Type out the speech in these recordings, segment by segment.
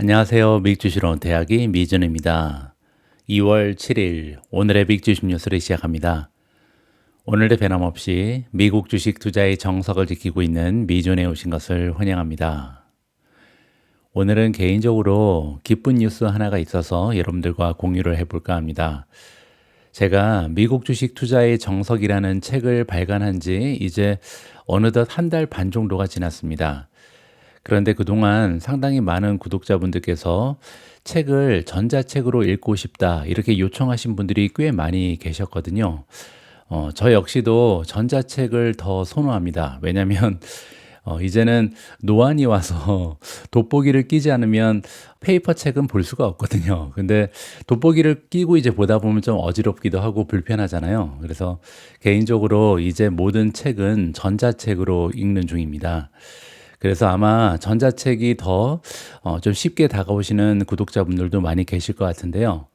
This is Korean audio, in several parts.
안녕하세요. 믹주시로 대학이 미준입니다. 2월 7일 오늘의 믹주십 뉴스를 시작합니다. 오늘도 변함없이 미국 주식 투자의 정석을 지키고 있는 미준에 오신 것을 환영합니다. 오늘은 개인적으로 기쁜 뉴스 하나가 있어서 여러분들과 공유를 해볼까 합니다. 제가 미국 주식 투자의 정석이라는 책을 발간한 지 이제 어느덧 한 달 반 정도가 지났습니다. 그런데 그동안 상당히 많은 구독자분들께서 책을 전자책으로 읽고 싶다 이렇게 요청하신 분들이 꽤 많이 계셨거든요. 저 역시도 전자책을 더 선호합니다. 왜냐하면 이제는 노안이 와서 돋보기를 끼지 않으면 페이퍼 책은 볼 수가 없거든요. 근데 돋보기를 끼고 이제 보다 보면 좀 어지럽기도 하고 불편하잖아요. 그래서 개인적으로 이제 모든 책은 전자책으로 읽는 중입니다. 그래서 아마 전자책이 더 좀 쉽게 다가오시는 구독자분들도 많이 계실 것 같은데요.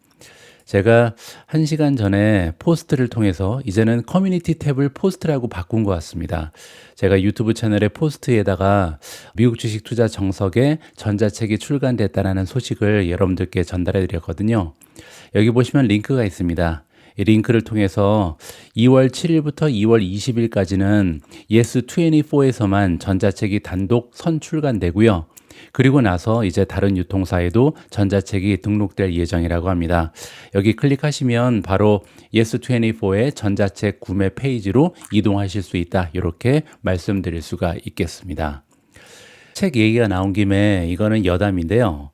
제가 1시간 전에 포스트를 통해서 이제는 커뮤니티 탭을 포스트라고 바꾼 것 같습니다. 제가 유튜브 채널의 포스트에다가 미국 주식 투자 정석에 전자책이 출간됐다는 소식을 여러분들께 전달해 드렸거든요. 여기 보시면 링크가 있습니다. 이 링크를 통해서 2월 7일부터 2월 20일까지는 yes24에서만 전자책이 단독 선출간되고요. 그리고 나서 이제 다른 유통사에도 전자책이 등록될 예정이라고 합니다. 여기 클릭하시면 바로 yes24의 전자책 구매 페이지로 이동하실 수 있다. 이렇게 말씀드릴 수가 있겠습니다. 책 얘기가 나온 김에 이거는 여담인데요.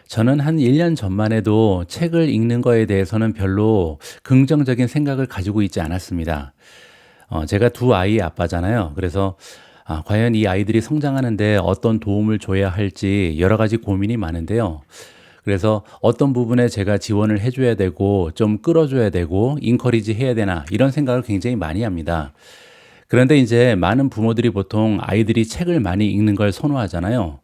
저는 한 1년 전만 해도 책을 읽는 거에 대해서는 별로 긍정적인 생각을 가지고 있지 않았습니다. 제가 두 아이의 아빠잖아요. 그래서 과연 이 아이들이 성장하는데 어떤 도움을 줘야 할지 여러 가지 고민이 많은데요. 그래서 어떤 부분에 제가 지원을 해줘야 되고 좀 끌어줘야 되고 인커리지 해야 되나 이런 생각을 굉장히 많이 합니다. 그런데 이제 많은 부모들이 보통 아이들이 책을 많이 읽는 걸 선호하잖아요.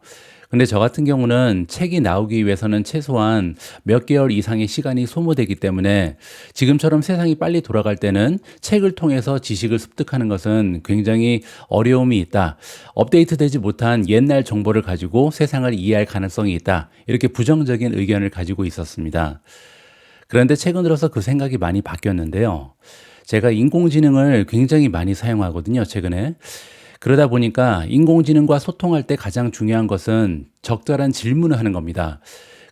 근데 저 같은 경우는 책이 나오기 위해서는 최소한 몇 개월 이상의 시간이 소모되기 때문에 지금처럼 세상이 빨리 돌아갈 때는 책을 통해서 지식을 습득하는 것은 굉장히 어려움이 있다. 업데이트되지 못한 옛날 정보를 가지고 세상을 이해할 가능성이 있다. 이렇게 부정적인 의견을 가지고 있었습니다. 그런데 최근 들어서 그 생각이 많이 바뀌었는데요. 제가 인공지능을 굉장히 많이 사용하거든요, 최근에. 그러다 보니까 인공지능과 소통할 때 가장 중요한 것은 적절한 질문을 하는 겁니다.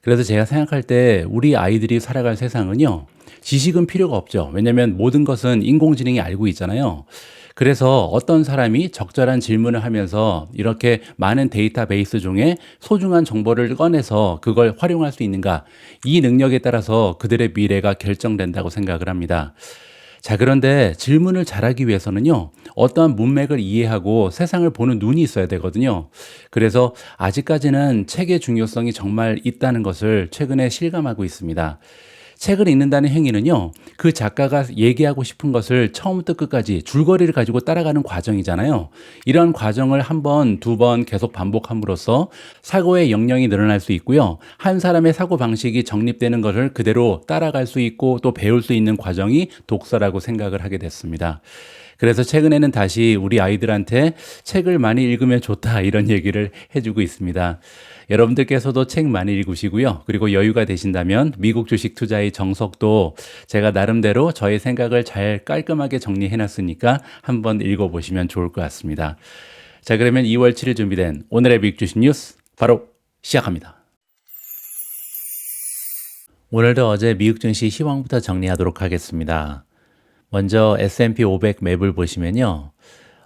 그래서 제가 생각할 때 우리 아이들이 살아갈 세상은요, 지식은 필요가 없죠. 왜냐하면 모든 것은 인공지능이 알고 있잖아요. 그래서 어떤 사람이 적절한 질문을 하면서 이렇게 많은 데이터베이스 중에 소중한 정보를 꺼내서 그걸 활용할 수 있는가, 이 능력에 따라서 그들의 미래가 결정된다고 생각을 합니다. 자, 그런데 질문을 잘하기 위해서는요, 어떠한 문맥을 이해하고 세상을 보는 눈이 있어야 되거든요. 그래서 아직까지는 책의 중요성이 정말 있다는 것을 최근에 실감하고 있습니다. 책을 읽는다는 행위는요, 그 작가가 얘기하고 싶은 것을 처음부터 끝까지 줄거리를 가지고 따라가는 과정이잖아요. 이런 과정을 한 번, 두 번 계속 반복함으로써 사고의 역량이 늘어날 수 있고요. 한 사람의 사고 방식이 정립되는 것을 그대로 따라갈 수 있고 또 배울 수 있는 과정이 독서라고 생각을 하게 됐습니다. 그래서 최근에는 다시 우리 아이들한테 책을 많이 읽으면 좋다 이런 얘기를 해주고 있습니다. 여러분들께서도 책 많이 읽으시고요. 그리고 여유가 되신다면 미국 주식 투자의 정석도 제가 나름대로 저의 생각을 잘 깔끔하게 정리해놨으니까 한번 읽어보시면 좋을 것 같습니다. 자, 그러면 2월 7일 준비된 오늘의 미국 주식 뉴스 바로 시작합니다. 오늘도 어제 미국 증시 시황부터 정리하도록 하겠습니다. 먼저 S&P 500 맵을 보시면요.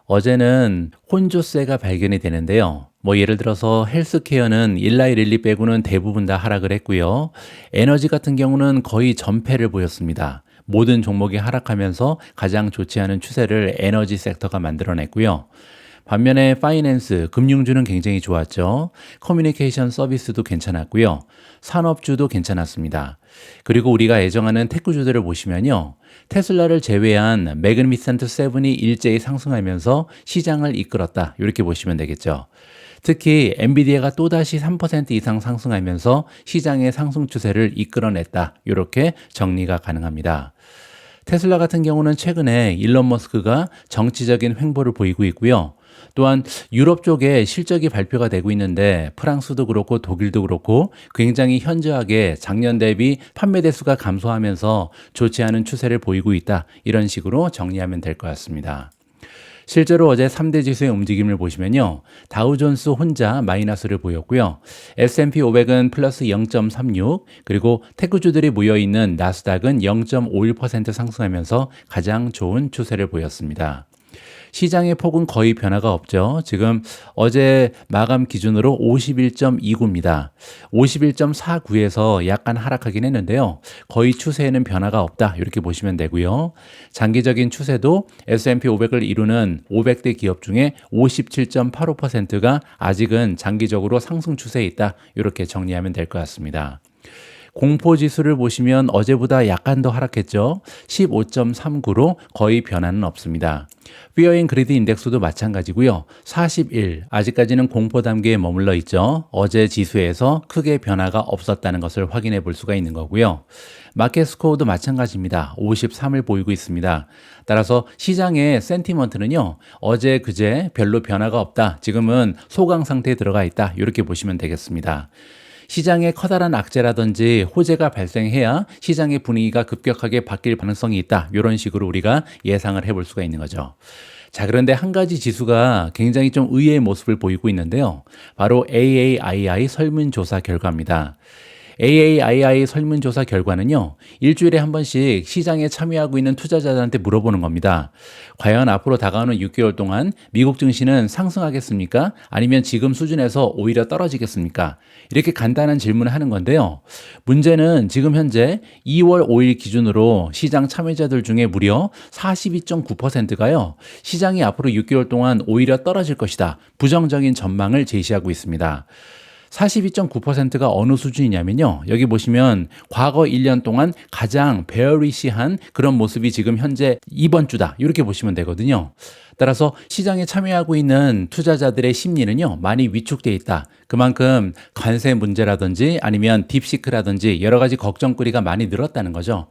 어제는 혼조세가 발견이 되는데요. 예를 들어서 헬스케어는 일라이 릴리 빼고는 대부분 다 하락을 했고요. 에너지 같은 경우는 거의 전패를 보였습니다. 모든 종목이 하락하면서 가장 좋지 않은 추세를 에너지 섹터가 만들어냈고요. 반면에 파이낸스, 금융주는 굉장히 좋았죠. 커뮤니케이션 서비스도 괜찮았고요. 산업주도 괜찮았습니다. 그리고 우리가 애정하는 테크주들을 보시면요. 테슬라를 제외한 매그니피센트 7이 일제히 상승하면서 시장을 이끌었다. 이렇게 보시면 되겠죠. 특히 엔비디아가 또다시 3% 이상 상승하면서 시장의 상승 추세를 이끌어냈다. 이렇게 정리가 가능합니다. 테슬라 같은 경우는 최근에 일론 머스크가 정치적인 횡보를 보이고 있고요. 또한 유럽 쪽에 실적이 발표가 되고 있는데 프랑스도 그렇고 독일도 그렇고 굉장히 현저하게 작년 대비 판매 대수가 감소하면서 좋지 않은 추세를 보이고 있다. 이런 식으로 정리하면 될 것 같습니다. 실제로 어제 3대 지수의 움직임을 보시면요. 다우존스 혼자 마이너스를 보였고요. S&P 500은 플러스 0.36, 그리고 테크주들이 모여있는 나스닥은 0.51% 상승하면서 가장 좋은 추세를 보였습니다. 시장의 폭은 거의 변화가 없죠. 지금 어제 마감 기준으로 51.29입니다. 51.49에서 약간 하락하긴 했는데요. 거의 추세에는 변화가 없다. 이렇게 보시면 되고요. 장기적인 추세도 S&P 500을 이루는 500대 기업 중에 57.85%가 아직은 장기적으로 상승 추세에 있다. 이렇게 정리하면 될 것 같습니다. 공포지수를 보시면 어제보다 약간 더 하락했죠. 15.39로 거의 변화는 없습니다. Fear and Greed 인덱스도 마찬가지고요. 41, 아직까지는 공포 단계에 머물러 있죠. 어제 지수에서 크게 변화가 없었다는 것을 확인해 볼 수가 있는 거고요. 마켓 스코어도 마찬가지입니다. 53을 보이고 있습니다. 따라서 시장의 센티먼트는요. 어제 그제 별로 변화가 없다. 지금은 소강 상태에 들어가 있다. 이렇게 보시면 되겠습니다. 시장에 커다란 악재라든지 호재가 발생해야 시장의 분위기가 급격하게 바뀔 가능성이 있다. 이런 식으로 우리가 예상을 해볼 수가 있는 거죠. 자, 그런데 한 가지 지수가 굉장히 좀 의외의 모습을 보이고 있는데요. 바로 AAII 설문조사 결과입니다. AAII 설문조사 결과는요, 일주일에 한 번씩 시장에 참여하고 있는 투자자들한테 물어보는 겁니다. 과연 앞으로 다가오는 6개월 동안 미국 증시는 상승하겠습니까? 아니면 지금 수준에서 오히려 떨어지겠습니까? 이렇게 간단한 질문을 하는 건데요. 문제는 지금 현재 2월 5일 기준으로 시장 참여자들 중에 무려 42.9%가요, 시장이 앞으로 6개월 동안 오히려 떨어질 것이다. 부정적인 전망을 제시하고 있습니다. 42.9%가 어느 수준이냐면요. 여기 보시면 과거 1년 동안 가장 베어리시한 그런 모습이 지금 현재 이번 주다. 이렇게 보시면 되거든요. 따라서 시장에 참여하고 있는 투자자들의 심리는요, 많이 위축되어 있다. 그만큼 관세 문제라든지 아니면 딥시크라든지 여러 가지 걱정거리가 많이 늘었다는 거죠.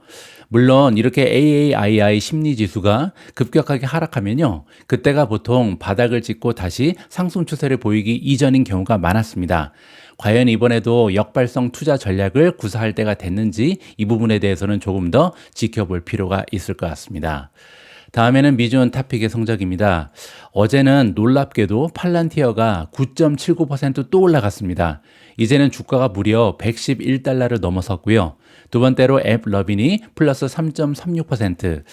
물론 이렇게 AAII 심리 지수가 급격하게 하락하면요, 그때가 보통 바닥을 찍고 다시 상승 추세를 보이기 이전인 경우가 많았습니다. 과연 이번에도 역발성 투자 전략을 구사할 때가 됐는지 이 부분에 대해서는 조금 더 지켜볼 필요가 있을 것 같습니다. 다음에는 미주원 탑픽의 성적입니다. 어제는 놀랍게도 팔란티어가 9.79% 또 올라갔습니다. 이제는 주가가 무려 111달러를 넘어섰고요. 두 번째로 앱 러빈이 플러스 3.36%.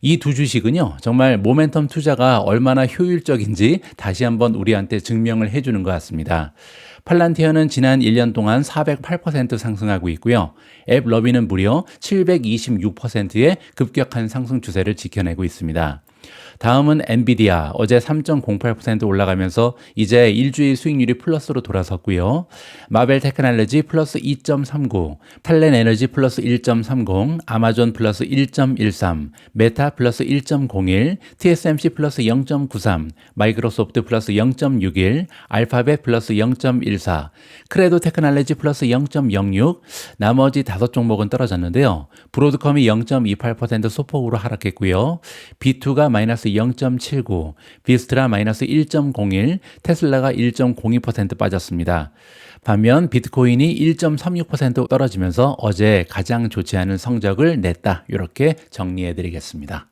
이 두 주식은요, 정말 모멘텀 투자가 얼마나 효율적인지 다시 한번 우리한테 증명을 해주는 것 같습니다. 팔란티어는 지난 1년 동안 408% 상승하고 있고요. 앱 러빈은 무려 726%의 급격한 상승 추세를 지켜내고 있습니다. 다음은 엔비디아, 어제 3.08% 올라가면서 이제 일주일 수익률이 플러스로 돌아섰고요. 마벨 테크놀로지 플러스 2.39, 탈렌 에너지 플러스 1.30, 아마존 플러스 1.13, 메타 플러스 1.01, TSMC 플러스 0.93, 마이크로소프트 플러스 0.61, 알파벳 플러스 0.14, 크레도 테크놀로지 플러스 0.06, 나머지 5종목은 떨어졌는데요. 브로드컴이 0.28% 소폭으로 하락했고요. B2가 마이너스 0.79, 비스트라 마이너스 1.01, 테슬라가 1.02% 빠졌습니다. 반면 비트코인이 1.36% 떨어지면서 어제 가장 좋지 않은 성적을 냈다. 이렇게 정리해 드리겠습니다.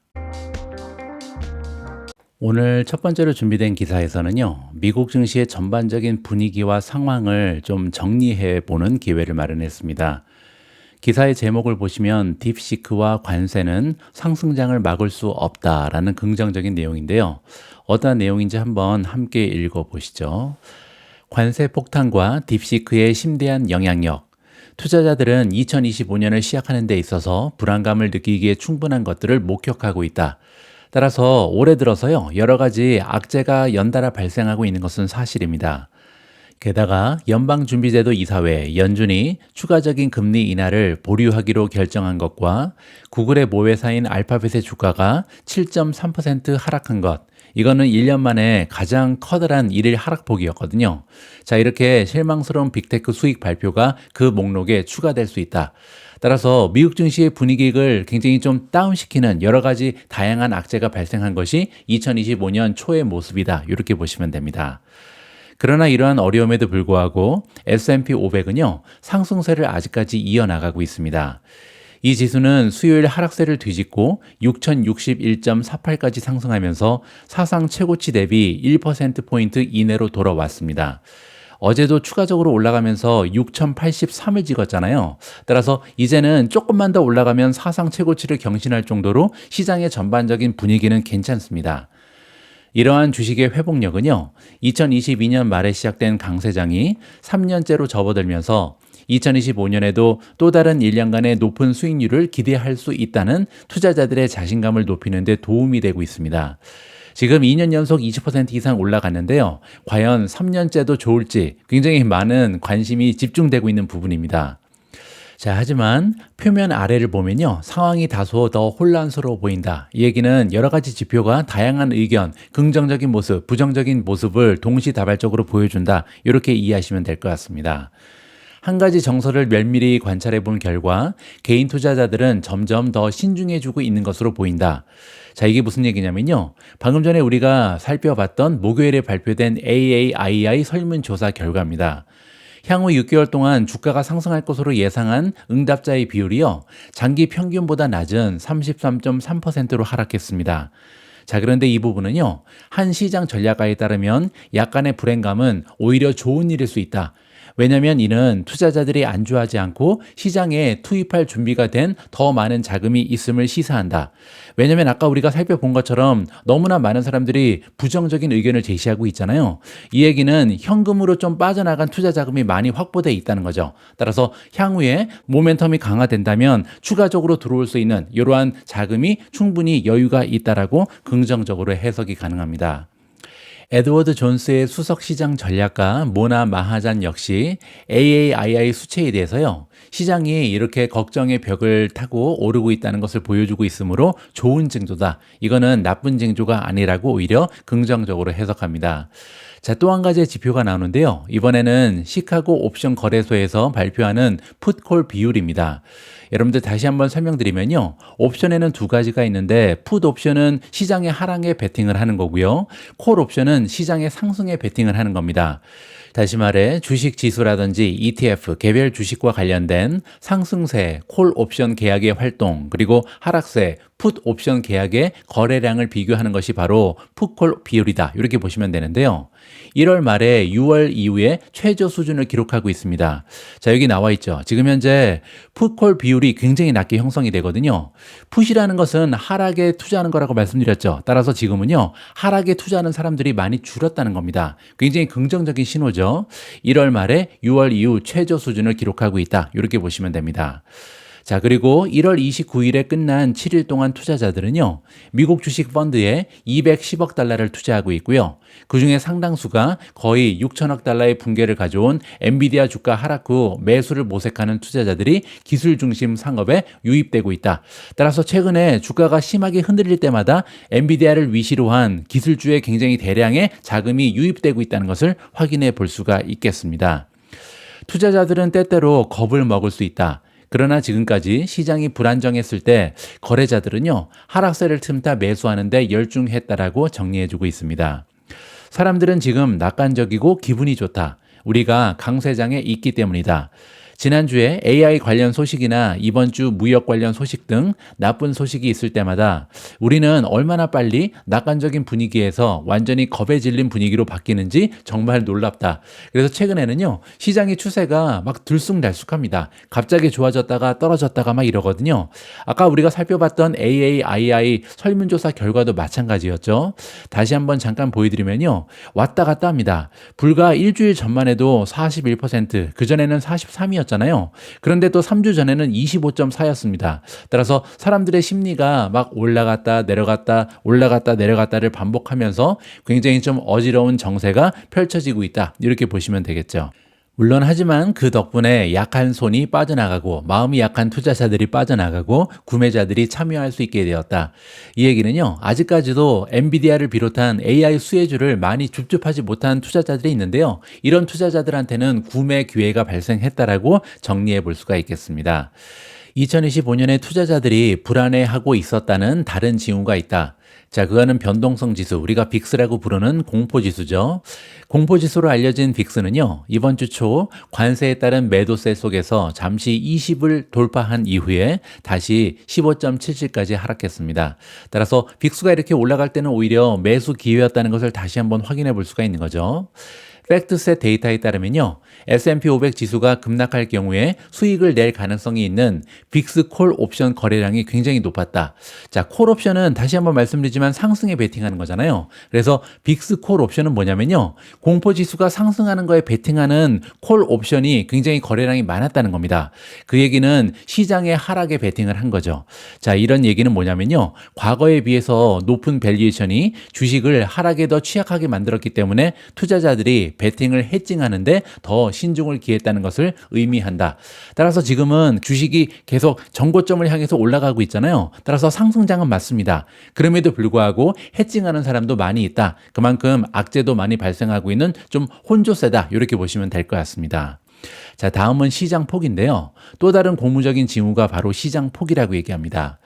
오늘 첫 번째로 준비된 기사에서는요, 미국 증시의 전반적인 분위기와 상황을 좀 정리해 보는 기회를 마련했습니다. 기사의 제목을 보시면 딥시크와 관세는 상승장을 막을 수 없다라는 긍정적인 내용인데요. 어떤 내용인지 한번 함께 읽어보시죠. 관세 폭탄과 딥시크의 심대한 영향력. 투자자들은 2025년을 시작하는 데 있어서 불안감을 느끼기에 충분한 것들을 목격하고 있다. 따라서 올해 들어서요, 여러 가지 악재가 연달아 발생하고 있는 것은 사실입니다. 게다가 연방준비제도 이사회 연준이 추가적인 금리 인하를 보류하기로 결정한 것과 구글의 모회사인 알파벳의 주가가 7.3% 하락한 것, 이거는 1년 만에 가장 커다란 일일 하락폭이었거든요. 자, 이렇게 실망스러운 빅테크 수익 발표가 그 목록에 추가될 수 있다. 따라서 미국 증시의 분위기를 굉장히 좀 다운시키는 여러 가지 다양한 악재가 발생한 것이 2025년 초의 모습이다. 이렇게 보시면 됩니다. 그러나 이러한 어려움에도 불구하고 S&P 500은요, 상승세를 아직까지 이어나가고 있습니다. 이 지수는 수요일 하락세를 뒤집고 6061.48까지 상승하면서 사상 최고치 대비 1%포인트 이내로 돌아왔습니다. 어제도 추가적으로 올라가면서 6083을 찍었잖아요. 따라서 이제는 조금만 더 올라가면 사상 최고치를 경신할 정도로 시장의 전반적인 분위기는 괜찮습니다. 이러한 주식의 회복력은요, 2022년 말에 시작된 강세장이 3년째로 접어들면서 2025년에도 또 다른 1년간의 높은 수익률을 기대할 수 있다는 투자자들의 자신감을 높이는 데 도움이 되고 있습니다. 지금 2년 연속 20% 이상 올라갔는데요. 과연 3년째도 좋을지 굉장히 많은 관심이 집중되고 있는 부분입니다. 자, 하지만 표면 아래를 보면요, 상황이 다소 더 혼란스러워 보인다. 이 얘기는 여러 가지 지표가 다양한 의견, 긍정적인 모습, 부정적인 모습을 동시다발적으로 보여준다. 이렇게 이해하시면 될 것 같습니다. 한 가지 정서를 면밀히 관찰해 본 결과 개인 투자자들은 점점 더 신중해지고 있는 것으로 보인다. 자, 이게 무슨 얘기냐면요, 방금 전에 우리가 살펴봤던 목요일에 발표된 AAII 설문조사 결과입니다. 향후 6개월 동안 주가가 상승할 것으로 예상한 응답자의 비율이요, 장기 평균보다 낮은 33.3%로 하락했습니다. 자, 그런데 이 부분은요, 한 시장 전략가에 따르면 약간의 불안감은 오히려 좋은 일일 수 있다. 왜냐하면 이는 투자자들이 안주하지 않고 시장에 투입할 준비가 된 더 많은 자금이 있음을 시사한다. 왜냐하면 아까 우리가 살펴본 것처럼 너무나 많은 사람들이 부정적인 의견을 제시하고 있잖아요. 이 얘기는 현금으로 좀 빠져나간 투자 자금이 많이 확보되어 있다는 거죠. 따라서 향후에 모멘텀이 강화된다면 추가적으로 들어올 수 있는 이러한 자금이 충분히 여유가 있다라고 긍정적으로 해석이 가능합니다. 에드워드 존스의 수석시장 전략가 모나 마하잔 역시 AAII 수치에 대해서요, 시장이 이렇게 걱정의 벽을 타고 오르고 있다는 것을 보여주고 있으므로 좋은 징조다. 이거는 나쁜 징조가 아니라고 오히려 긍정적으로 해석합니다. 자, 또 한 가지의 지표가 나오는데요. 이번에는 시카고 옵션 거래소에서 발표하는 풋콜 비율입니다. 여러분들 다시 한번 설명드리면요, 옵션에는 두 가지가 있는데 풋 옵션은 시장의 하락에 베팅을 하는 거고요, 콜 옵션은 시장의 상승에 베팅을 하는 겁니다. 다시 말해 주식 지수라든지 ETF, 개별 주식과 관련된 상승세, 콜 옵션 계약의 활동, 그리고 하락세, 풋 옵션 계약의 거래량을 비교하는 것이 바로 풋콜 비율이다. 이렇게 보시면 되는데요. 1월 말에 6월 이후에 최저 수준을 기록하고 있습니다. 자, 여기 나와 있죠. 지금 현재 풋콜 비율이 굉장히 낮게 형성이 되거든요. 풋이라는 것은 하락에 투자하는 거라고 말씀드렸죠. 따라서 지금은요, 하락에 투자하는 사람들이 많이 줄었다는 겁니다. 굉장히 긍정적인 신호죠. 1월 말에 6월 이후 최저 수준을 기록하고 있다. 이렇게 보시면 됩니다. 자, 그리고 1월 29일에 끝난 7일 동안 투자자들은요, 미국 주식 펀드에 210억 달러를 투자하고 있고요. 그중에 상당수가 거의 6천억 달러의 붕괴를 가져온 엔비디아 주가 하락 후 매수를 모색하는 투자자들이 기술 중심 상업에 유입되고 있다. 따라서 최근에 주가가 심하게 흔들릴 때마다 엔비디아를 위시로 한 기술주에 굉장히 대량의 자금이 유입되고 있다는 것을 확인해 볼 수가 있겠습니다. 투자자들은 때때로 겁을 먹을 수 있다. 그러나 지금까지 시장이 불안정했을 때 거래자들은요, 하락세를 틈타 매수하는데 열중했다라고 정리해주고 있습니다. 사람들은 지금 낙관적이고 기분이 좋다. 우리가 강세장에 있기 때문이다. 지난주에 AI 관련 소식이나 이번 주 무역 관련 소식 등 나쁜 소식이 있을 때마다 우리는 얼마나 빨리 낙관적인 분위기에서 완전히 겁에 질린 분위기로 바뀌는지 정말 놀랍다. 그래서 최근에는요, 시장의 추세가 막 들쑥날쑥합니다. 갑자기 좋아졌다가 떨어졌다가 막 이러거든요. 아까 우리가 살펴봤던 AAII 설문조사 결과도 마찬가지였죠. 다시 한번 잠깐 보여드리면요, 왔다 갔다 합니다. 불과 일주일 전만 해도 41%, 그전에는 43이었잖아요. 그런데 또 3주 전에는 25.4였습니다. 따라서 사람들의 심리가 막 올라갔다 내려갔다 올라갔다 내려갔다를 반복하면서 굉장히 좀 어지러운 정세가 펼쳐지고 있다. 이렇게 보시면 되겠죠. 물론 하지만 그 덕분에 약한 손이 빠져나가고 마음이 약한 투자자들이 빠져나가고 구매자들이 참여할 수 있게 되었다. 이 얘기는요, 아직까지도 엔비디아를 비롯한 AI 수혜주를 많이 줍줍하지 못한 투자자들이 있는데요, 이런 투자자들한테는 구매 기회가 발생했다라고 정리해 볼 수가 있겠습니다. 2025년에 투자자들이 불안해하고 있었다는 다른 징후가 있다. 자, 그거는 변동성 지수, 우리가 빅스라고 부르는 공포지수죠. 공포지수로 알려진 빅스는요, 이번 주 초 관세에 따른 매도세 속에서 잠시 20을 돌파한 이후에 다시 15.77까지 하락했습니다. 따라서 빅스가 이렇게 올라갈 때는 오히려 매수 기회였다는 것을 다시 한번 확인해 볼 수가 있는 거죠. 팩트셋 데이터에 따르면요, S&P 500 지수가 급락할 경우에 수익을 낼 가능성이 있는 빅스 콜 옵션 거래량이 굉장히 높았다. 자, 콜 옵션은 다시 한번 말씀드리지만 상승에 베팅하는 거잖아요. 그래서 빅스 콜 옵션은 뭐냐면요, 공포 지수가 상승하는 거에 베팅하는 콜 옵션이 굉장히 거래량이 많았다는 겁니다. 그 얘기는 시장의 하락에 베팅을 한 거죠. 자, 이런 얘기는 뭐냐면요, 과거에 비해서 높은 밸류에이션이 주식을 하락에 더 취약하게 만들었기 때문에 투자자들이 베팅을 해칭하는데 더 신중을 기했다는 것을 의미한다. 따라서 지금은 주식이 계속 정고점을 향해서 올라가고 있잖아요. 따라서 상승장은 맞습니다. 그럼에도 불구하고 해칭하는 사람도 많이 있다. 그만큼 악재도 많이 발생하고 있는 좀 혼조세다. 이렇게 보시면 될 것 같습니다. 자, 다음은 시장 폭인데요. 또 다른 고무적인 징후가 바로 시장 폭이라고 얘기합니다.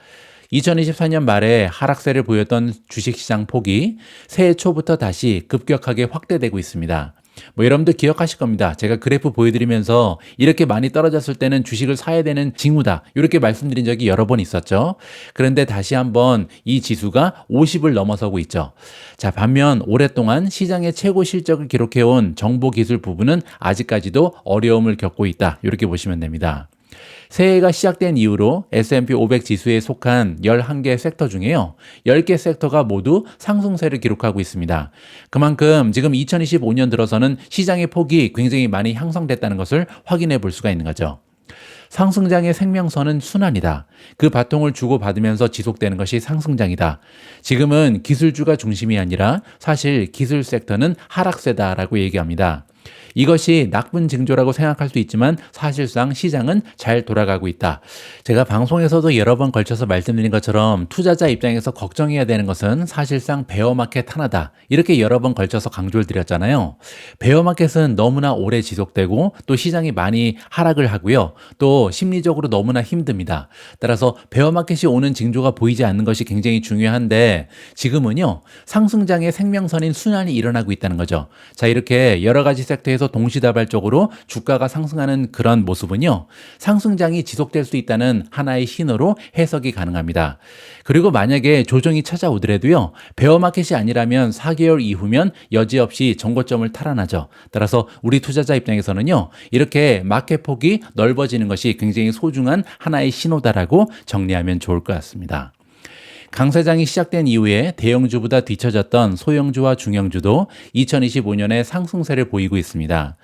2024년 말에 하락세를 보였던 주식시장 폭이 새해 초부터 다시 급격하게 확대되고 있습니다. 여러분들 기억하실 겁니다. 제가 그래프 보여드리면서 이렇게 많이 떨어졌을 때는 주식을 사야 되는 징후다, 이렇게 말씀드린 적이 여러 번 있었죠. 그런데 다시 한번 이 지수가 50을 넘어서고 있죠. 자, 반면 오랫동안 시장의 최고 실적을 기록해온 정보기술 부분은 아직까지도 어려움을 겪고 있다, 이렇게 보시면 됩니다. 새해가 시작된 이후로 S&P 500 지수에 속한 11개 섹터 중에요, 10개 섹터가 모두 상승세를 기록하고 있습니다. 그만큼 지금 2025년 들어서는 시장의 폭이 굉장히 많이 향상됐다는 것을 확인해 볼 수가 있는 거죠. 상승장의 생명선은 순환이다. 그 바통을 주고받으면서 지속되는 것이 상승장이다. 지금은 기술주가 중심이 아니라 사실 기술 섹터는 하락세다라고 얘기합니다. 이것이 나쁜 징조라고 생각할 수 있지만 사실상 시장은 잘 돌아가고 있다. 제가 방송에서도 여러 번 걸쳐서 말씀드린 것처럼 투자자 입장에서 걱정해야 되는 것은 사실상 베어마켓 하나다, 이렇게 여러 번 걸쳐서 강조를 드렸잖아요. 베어마켓은 너무나 오래 지속되고 또 시장이 많이 하락을 하고요, 또 심리적으로 너무나 힘듭니다. 따라서 베어마켓이 오는 징조가 보이지 않는 것이 굉장히 중요한데, 지금은요, 상승장의 생명선인 순환이 일어나고 있다는 거죠. 자, 이렇게 여러 가지 섹터에서 동시다발적으로 주가가 상승하는 그런 모습은요, 상승장이 지속될 수 있다는 하나의 신호로 해석이 가능합니다. 그리고 만약에 조정이 찾아오더라도요, 베어마켓이 아니라면 4개월 이후면 여지없이 정고점을 탈환하죠. 따라서 우리 투자자 입장에서는요, 이렇게 마켓 폭이 넓어지는 것이 굉장히 소중한 하나의 신호다라고 정리하면 좋을 것 같습니다. 강세장이 시작된 이후에 대형주보다 뒤처졌던 소형주와 중형주도 2025년에 상승세를 보이고 있습니다.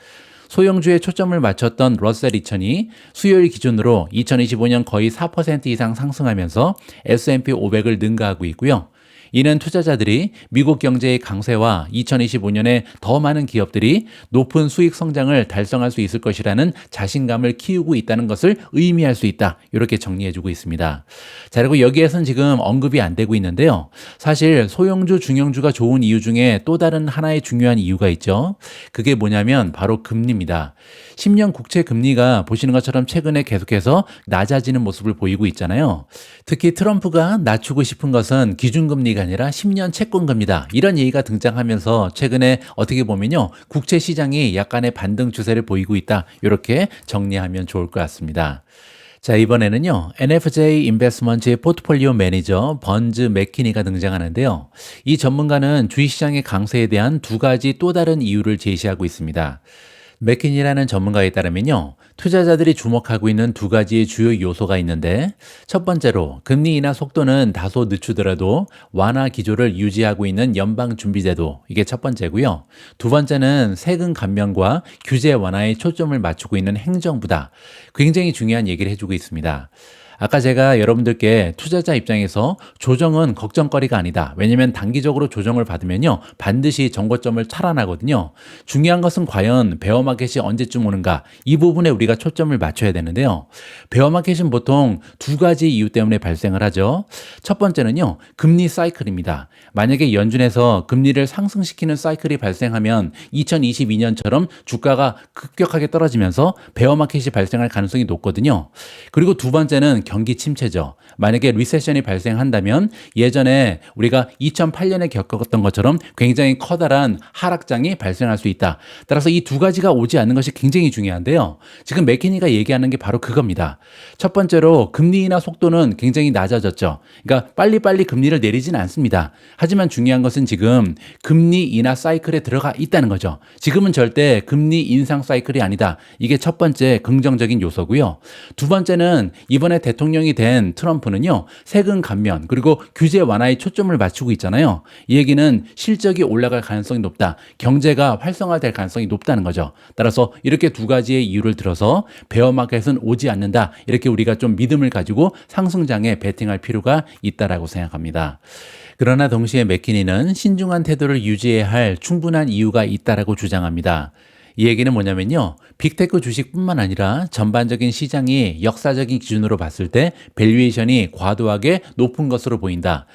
소형주에 초점을 맞췄던 러셀 2000이 수요일 기준으로 2025년 거의 4% 이상 상승하면서 S&P 500을 능가하고 있고요. 이는 투자자들이 미국 경제의 강세와 2025년에 더 많은 기업들이 높은 수익 성장을 달성할 수 있을 것이라는 자신감을 키우고 있다는 것을 의미할 수 있다, 이렇게 정리해주고 있습니다. 자, 그리고 여기에선 지금 언급이 안 되고 있는데요, 사실 소형주, 중형주가 좋은 이유 중에 또 다른 하나의 중요한 이유가 있죠. 그게 뭐냐면 바로 금리입니다. 10년 국채 금리가 보시는 것처럼 최근에 계속해서 낮아지는 모습을 보이고 있잖아요. 특히 트럼프가 낮추고 싶은 것은 기준금리가 아니라 10년 채권금리다, 이런 얘기가 등장하면서 최근에 어떻게 보면요, 국채 시장이 약간의 반등 추세를 보이고 있다, 이렇게 정리하면 좋을 것 같습니다. 자, 이번에는요, NFJ 인베스트먼트의 포트폴리오 매니저 번즈 맥키니가 등장하는데요, 이 전문가는 주식시장의 강세에 대한 두 가지 또 다른 이유를 제시하고 있습니다. 맥키니라는 전문가에 따르면요, 투자자들이 주목하고 있는 두 가지의 주요 요소가 있는데, 첫 번째로 금리 인하 속도는 다소 늦추더라도 완화 기조를 유지하고 있는 연방준비제도, 이게 첫 번째고요. 두 번째는 세금 감면과 규제 완화에 초점을 맞추고 있는 행정부다. 굉장히 중요한 얘기를 해주고 있습니다. 아까 제가 여러분들께 투자자 입장에서 조정은 걱정거리가 아니다. 왜냐면 단기적으로 조정을 받으면요. 반드시 정고점을 탈환하거든요. 중요한 것은 과연 베어마켓이 언제쯤 오는가? 이 부분에 우리가 초점을 맞춰야 되는데요. 베어마켓은 보통 두 가지 이유 때문에 발생을 하죠. 첫 번째는요. 금리 사이클입니다. 만약에 연준에서 금리를 상승시키는 사이클이 발생하면 2022년처럼 주가가 급격하게 떨어지면서 베어마켓이 발생할 가능성이 높거든요. 그리고 두 번째는 경기 침체죠. 만약에 리세션이 발생한다면 예전에 우리가 2008년에 겪었던 것처럼 굉장히 커다란 하락장이 발생할 수 있다. 따라서 이 두 가지가 오지 않는 것이 굉장히 중요한데요. 지금 맥키니가 얘기하는 게 바로 그겁니다. 첫 번째로 금리 인하 속도는 굉장히 낮아졌죠. 그러니까 빨리빨리 금리를 내리진 않습니다. 하지만 중요한 것은 지금 금리 인하 사이클에 들어가 있다는 거죠. 지금은 절대 금리 인상 사이클이 아니다. 이게 첫 번째 긍정적인 요소고요. 두 번째는 이번에 대통령이 된 트럼프는요. 세금 감면 그리고 규제 완화에 초점을 맞추고 있잖아요. 이 얘기는 실적이 올라갈 가능성이 높다. 경제가 활성화될 가능성이 높다는 거죠. 따라서 이렇게 두 가지의 이유를 들어서 베어마켓은 오지 않는다. 이렇게 우리가 좀 믿음을 가지고 상승장에 베팅할 필요가 있다라고 생각합니다. 그러나 동시에 맥키니는 신중한 태도를 유지해야 할 충분한 이유가 있다라고 주장합니다. 이 얘기는 뭐냐면요. 빅테크 주식뿐만 아니라 전반적인 시장이 역사적인 기준으로 봤을 때 밸류에이션이 과도하게 높은 것으로 보인다.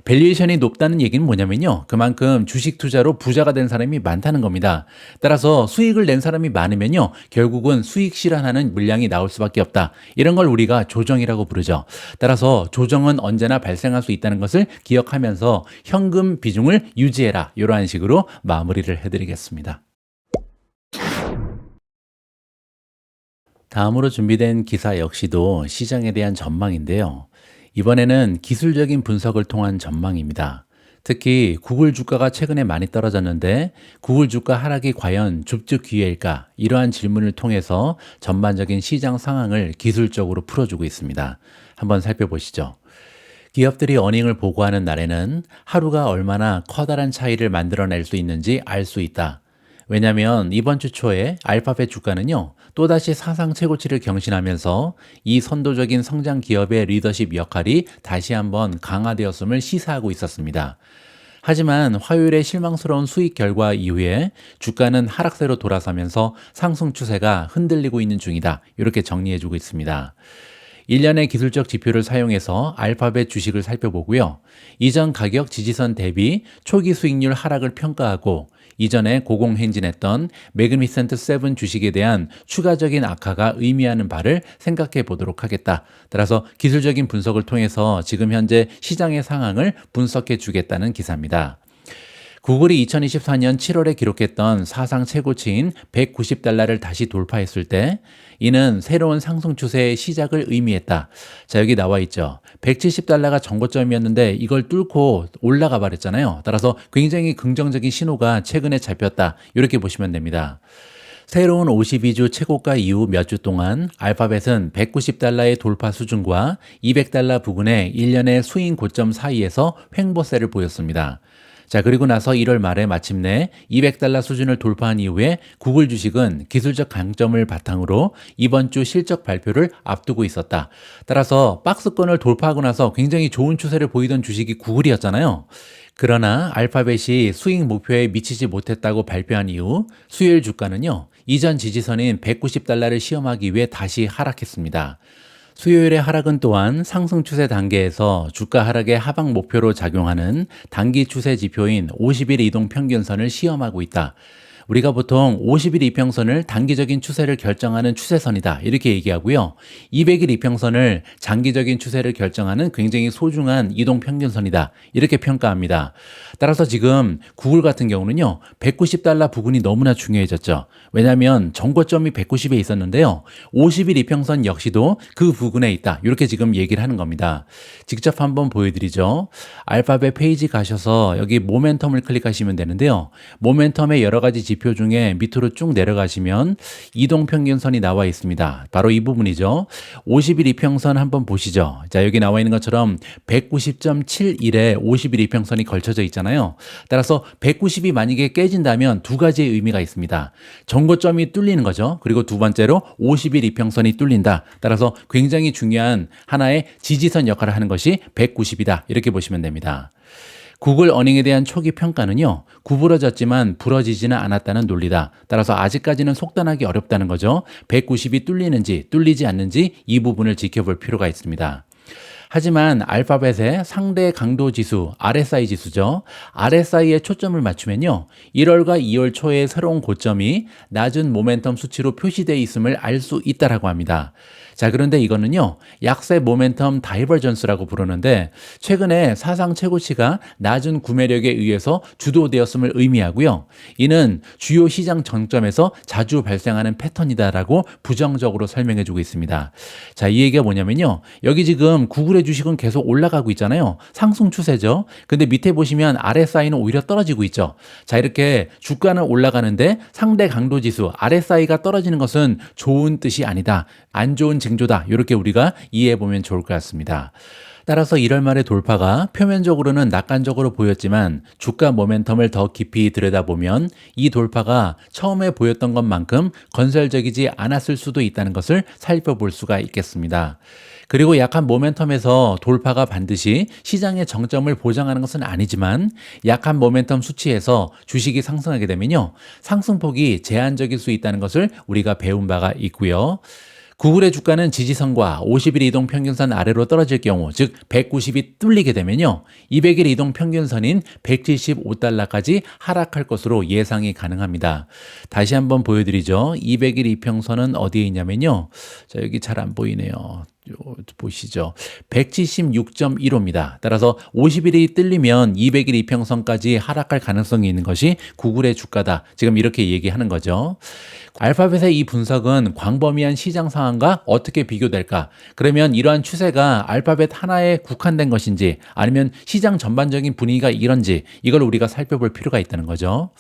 밸류에이션이 높다는 얘기는 뭐냐면요. 그만큼 주식 투자로 부자가 된 사람이 많다는 겁니다. 따라서 수익을 낸 사람이 많으면요. 결국은 수익 실현하는 물량이 나올 수밖에 없다. 이런 걸 우리가 조정이라고 부르죠. 따라서 조정은 언제나 발생할 수 있다는 것을 기억하면서 현금 비중을 유지해라. 이러한 식으로 마무리를 해드리겠습니다. 다음으로 준비된 기사 역시도 시장에 대한 전망인데요. 이번에는 기술적인 분석을 통한 전망입니다. 특히 구글 주가가 최근에 많이 떨어졌는데 구글 주가 하락이 과연 줍줍 기회일까? 이러한 질문을 통해서 전반적인 시장 상황을 기술적으로 풀어주고 있습니다. 한번 살펴보시죠. 기업들이 어닝을 보고하는 날에는 하루가 얼마나 커다란 차이를 만들어낼 수 있는지 알 수 있다. 왜냐하면 이번 주 초에 알파벳 주가는요, 또다시 사상 최고치를 경신하면서 이 선도적인 성장 기업의 리더십 역할이 다시 한번 강화되었음을 시사하고 있었습니다. 하지만 화요일의 실망스러운 수익 결과 이후에 주가는 하락세로 돌아서면서 상승 추세가 흔들리고 있는 중이다. 이렇게 정리해주고 있습니다. 일련의 기술적 지표를 사용해서 알파벳 주식을 살펴보고요. 이전 가격 지지선 대비 초기 수익률 하락을 평가하고 이전에 고공행진했던 매그니센트 7 주식에 대한 추가적인 악화가 의미하는 바를 생각해 보도록 하겠다. 따라서 기술적인 분석을 통해서 지금 현재 시장의 상황을 분석해 주겠다는 기사입니다. 구글이 2024년 7월에 기록했던 사상 최고치인 $190를 다시 돌파했을 때 이는 새로운 상승 추세의 시작을 의미했다. 자, 여기 나와 있죠. $170가 정고점이었는데 이걸 뚫고 올라가 버렸잖아요. 따라서 굉장히 긍정적인 신호가 최근에 잡혔다. 이렇게 보시면 됩니다. 새로운 52주 최고가 이후 몇 주 동안 알파벳은 $190의 돌파 수준과 $200 부근의 1년의 수익 고점 사이에서 횡보세를 보였습니다. 자, 그리고 나서 1월 말에 마침내 $200 수준을 돌파한 이후에 구글 주식은 기술적 강점을 바탕으로 이번 주 실적 발표를 앞두고 있었다. 따라서 박스권을 돌파하고 나서 굉장히 좋은 추세를 보이던 주식이 구글이었잖아요. 그러나 알파벳이 수익 목표에 미치지 못했다고 발표한 이후 수요일 주가는요, 이전 지지선인 $190를 시험하기 위해 다시 하락했습니다. 수요일의 하락은 또한 상승 추세 단계에서 주가 하락의 하방 목표로 작용하는 단기 추세 지표인 50일 이동 평균선을 시험하고 있다. 우리가 보통 50일 이평선을 단기적인 추세를 결정하는 추세선이다. 이렇게 얘기하고요. 200일 이평선을 장기적인 추세를 결정하는 굉장히 소중한 이동평균선이다. 이렇게 평가합니다. 따라서 지금 구글 같은 경우는요. $190 부근이 너무나 중요해졌죠. 왜냐하면 정고점이 190에 있었는데요. 50일 이평선 역시도 그 부근에 있다. 이렇게 지금 얘기를 하는 겁니다. 직접 한번 보여드리죠. 알파벳 페이지 가셔서 여기 모멘텀을 클릭하시면 되는데요. 모멘텀의 여러 가지 지표 지표 중에 밑으로 쭉 내려가시면 이동평균선이 나와 있습니다. 바로 이 부분이죠. 50일 이평선 한번 보시죠. 자, 여기 나와 있는 것처럼 190.71에 50일 이평선이 걸쳐져 있잖아요. 따라서 190이 만약에 깨진다면 두 가지의 의미가 있습니다. 전고점이 뚫리는 거죠. 그리고 두 번째로 50일 이평선이 뚫린다. 따라서 굉장히 중요한 하나의 지지선 역할을 하는 것이 190이다. 이렇게 보시면 됩니다. 구글 어닝에 대한 초기 평가는요, 구부러졌지만 부러지지는 않았다는 논리다. 따라서 아직까지는 속단하기 어렵다는 거죠. 190이 뚫리는지 뚫리지 않는지 이 부분을 지켜볼 필요가 있습니다. 하지만 알파벳의 상대 강도 지수, RSI 지수죠. RSI에 초점을 맞추면요, 1월과 2월 초의 새로운 고점이 낮은 모멘텀 수치로 표시되어 있음을 알 수 있다라고 합니다. 자, 그런데 이거는요, 약세 모멘텀 다이버전스라고 부르는데 최근에 사상 최고치가 낮은 구매력에 의해서 주도되었음을 의미하고요. 이는 주요 시장 정점에서 자주 발생하는 패턴이다라고 부정적으로 설명해주고 있습니다. 자, 이 얘기가 뭐냐면요, 여기 지금 구글의 주식은 계속 올라가고 있잖아요. 상승 추세죠. 근데 밑에 보시면 RSI는 오히려 떨어지고 있죠. 자, 이렇게 주가는 올라가는데 상대 강도 지수 RSI가 떨어지는 것은 좋은 뜻이 아니다. 안 좋은 징조다. 이렇게 우리가 이해해 보면 좋을 것 같습니다. 따라서 1월 말의 돌파가 표면적으로는 낙관적으로 보였지만 주가 모멘텀을 더 깊이 들여다보면 이 돌파가 처음에 보였던 것만큼 건설적이지 않았을 수도 있다는 것을 살펴볼 수가 있겠습니다. 그리고 약한 모멘텀에서 돌파가 반드시 시장의 정점을 보장하는 것은 아니지만 약한 모멘텀 수치에서 주식이 상승하게 되면요, 상승폭이 제한적일 수 있다는 것을 우리가 배운 바가 있고요. 구글의 주가는 지지선과 50일 이동 평균선 아래로 떨어질 경우, 즉 190이 뚫리게 되면요, 200일 이동 평균선인 175달러까지 하락할 것으로 예상이 가능합니다. 다시 한번 보여드리죠. 200일 이평선은 어디에 있냐면요, 자, 여기 잘 안 보이네요. 보시죠. 176.15입니다. 따라서 50일이 뚫리면 200일 이평선까지 하락할 가능성이 있는 것이 구글의 주가다. 지금 이렇게 얘기하는 거죠. 알파벳의 이 분석은 광범위한 시장 상황과 어떻게 비교될까? 그러면 이러한 추세가 알파벳 하나에 국한된 것인지 아니면 시장 전반적인 분위기가 이런지 이걸 우리가 살펴볼 필요가 있다는 거죠.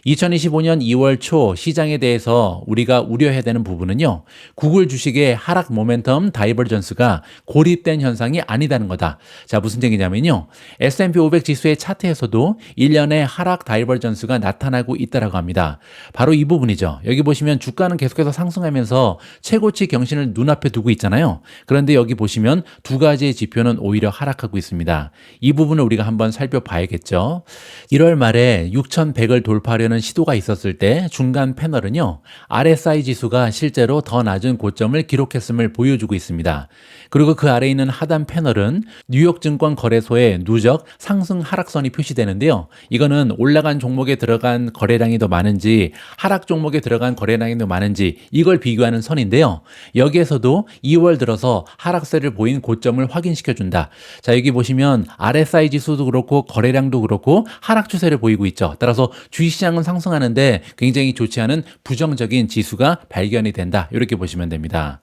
2025년 2월 초 시장에 대해서 우리가 우려해야 되는 부분은요, 구글 주식의 하락 모멘텀 다이버전스가 고립된 현상이 아니다는 거다. 자, 무슨 얘기냐면요, S&P 500 지수의 차트에서도 1년의 하락 다이버전스가 나타나고 있다라고 합니다. 바로 이 부분이죠. 여기 보시면 주가는 계속해서 상승하면서 최고치 경신을 눈앞에 두고 있잖아요. 그런데 여기 보시면 두 가지의 지표는 오히려 하락하고 있습니다. 이 부분을 우리가 한번 살펴봐야겠죠. 1월 말에 6,100을 돌파하려는 시도가 있었을 때 중간 패널은요, RSI 지수가 실제로 더 낮은 고점을 기록했음을 보여주고 있습니다. 그리고 그 아래에 있는 하단 패널은 뉴욕 증권 거래소의 누적 상승 하락선이 표시되는데요. 이거는 올라간 종목에 들어간 거래량이 더 많은지 하락 종목에 들어간 거래량이 더 많은지 이걸 비교하는 선인데요. 여기에서도 2월 들어서 하락세를 보인 고점을 확인시켜준다. 자, 여기 보시면 RSI 지수도 그렇고 거래량도 그렇고 하락 추세를 보이고 있죠. 따라서 주식시장은 상승하는데 굉장히 좋지 않은 부정적인 지수가 발견이 된다. 이렇게 보시면 됩니다.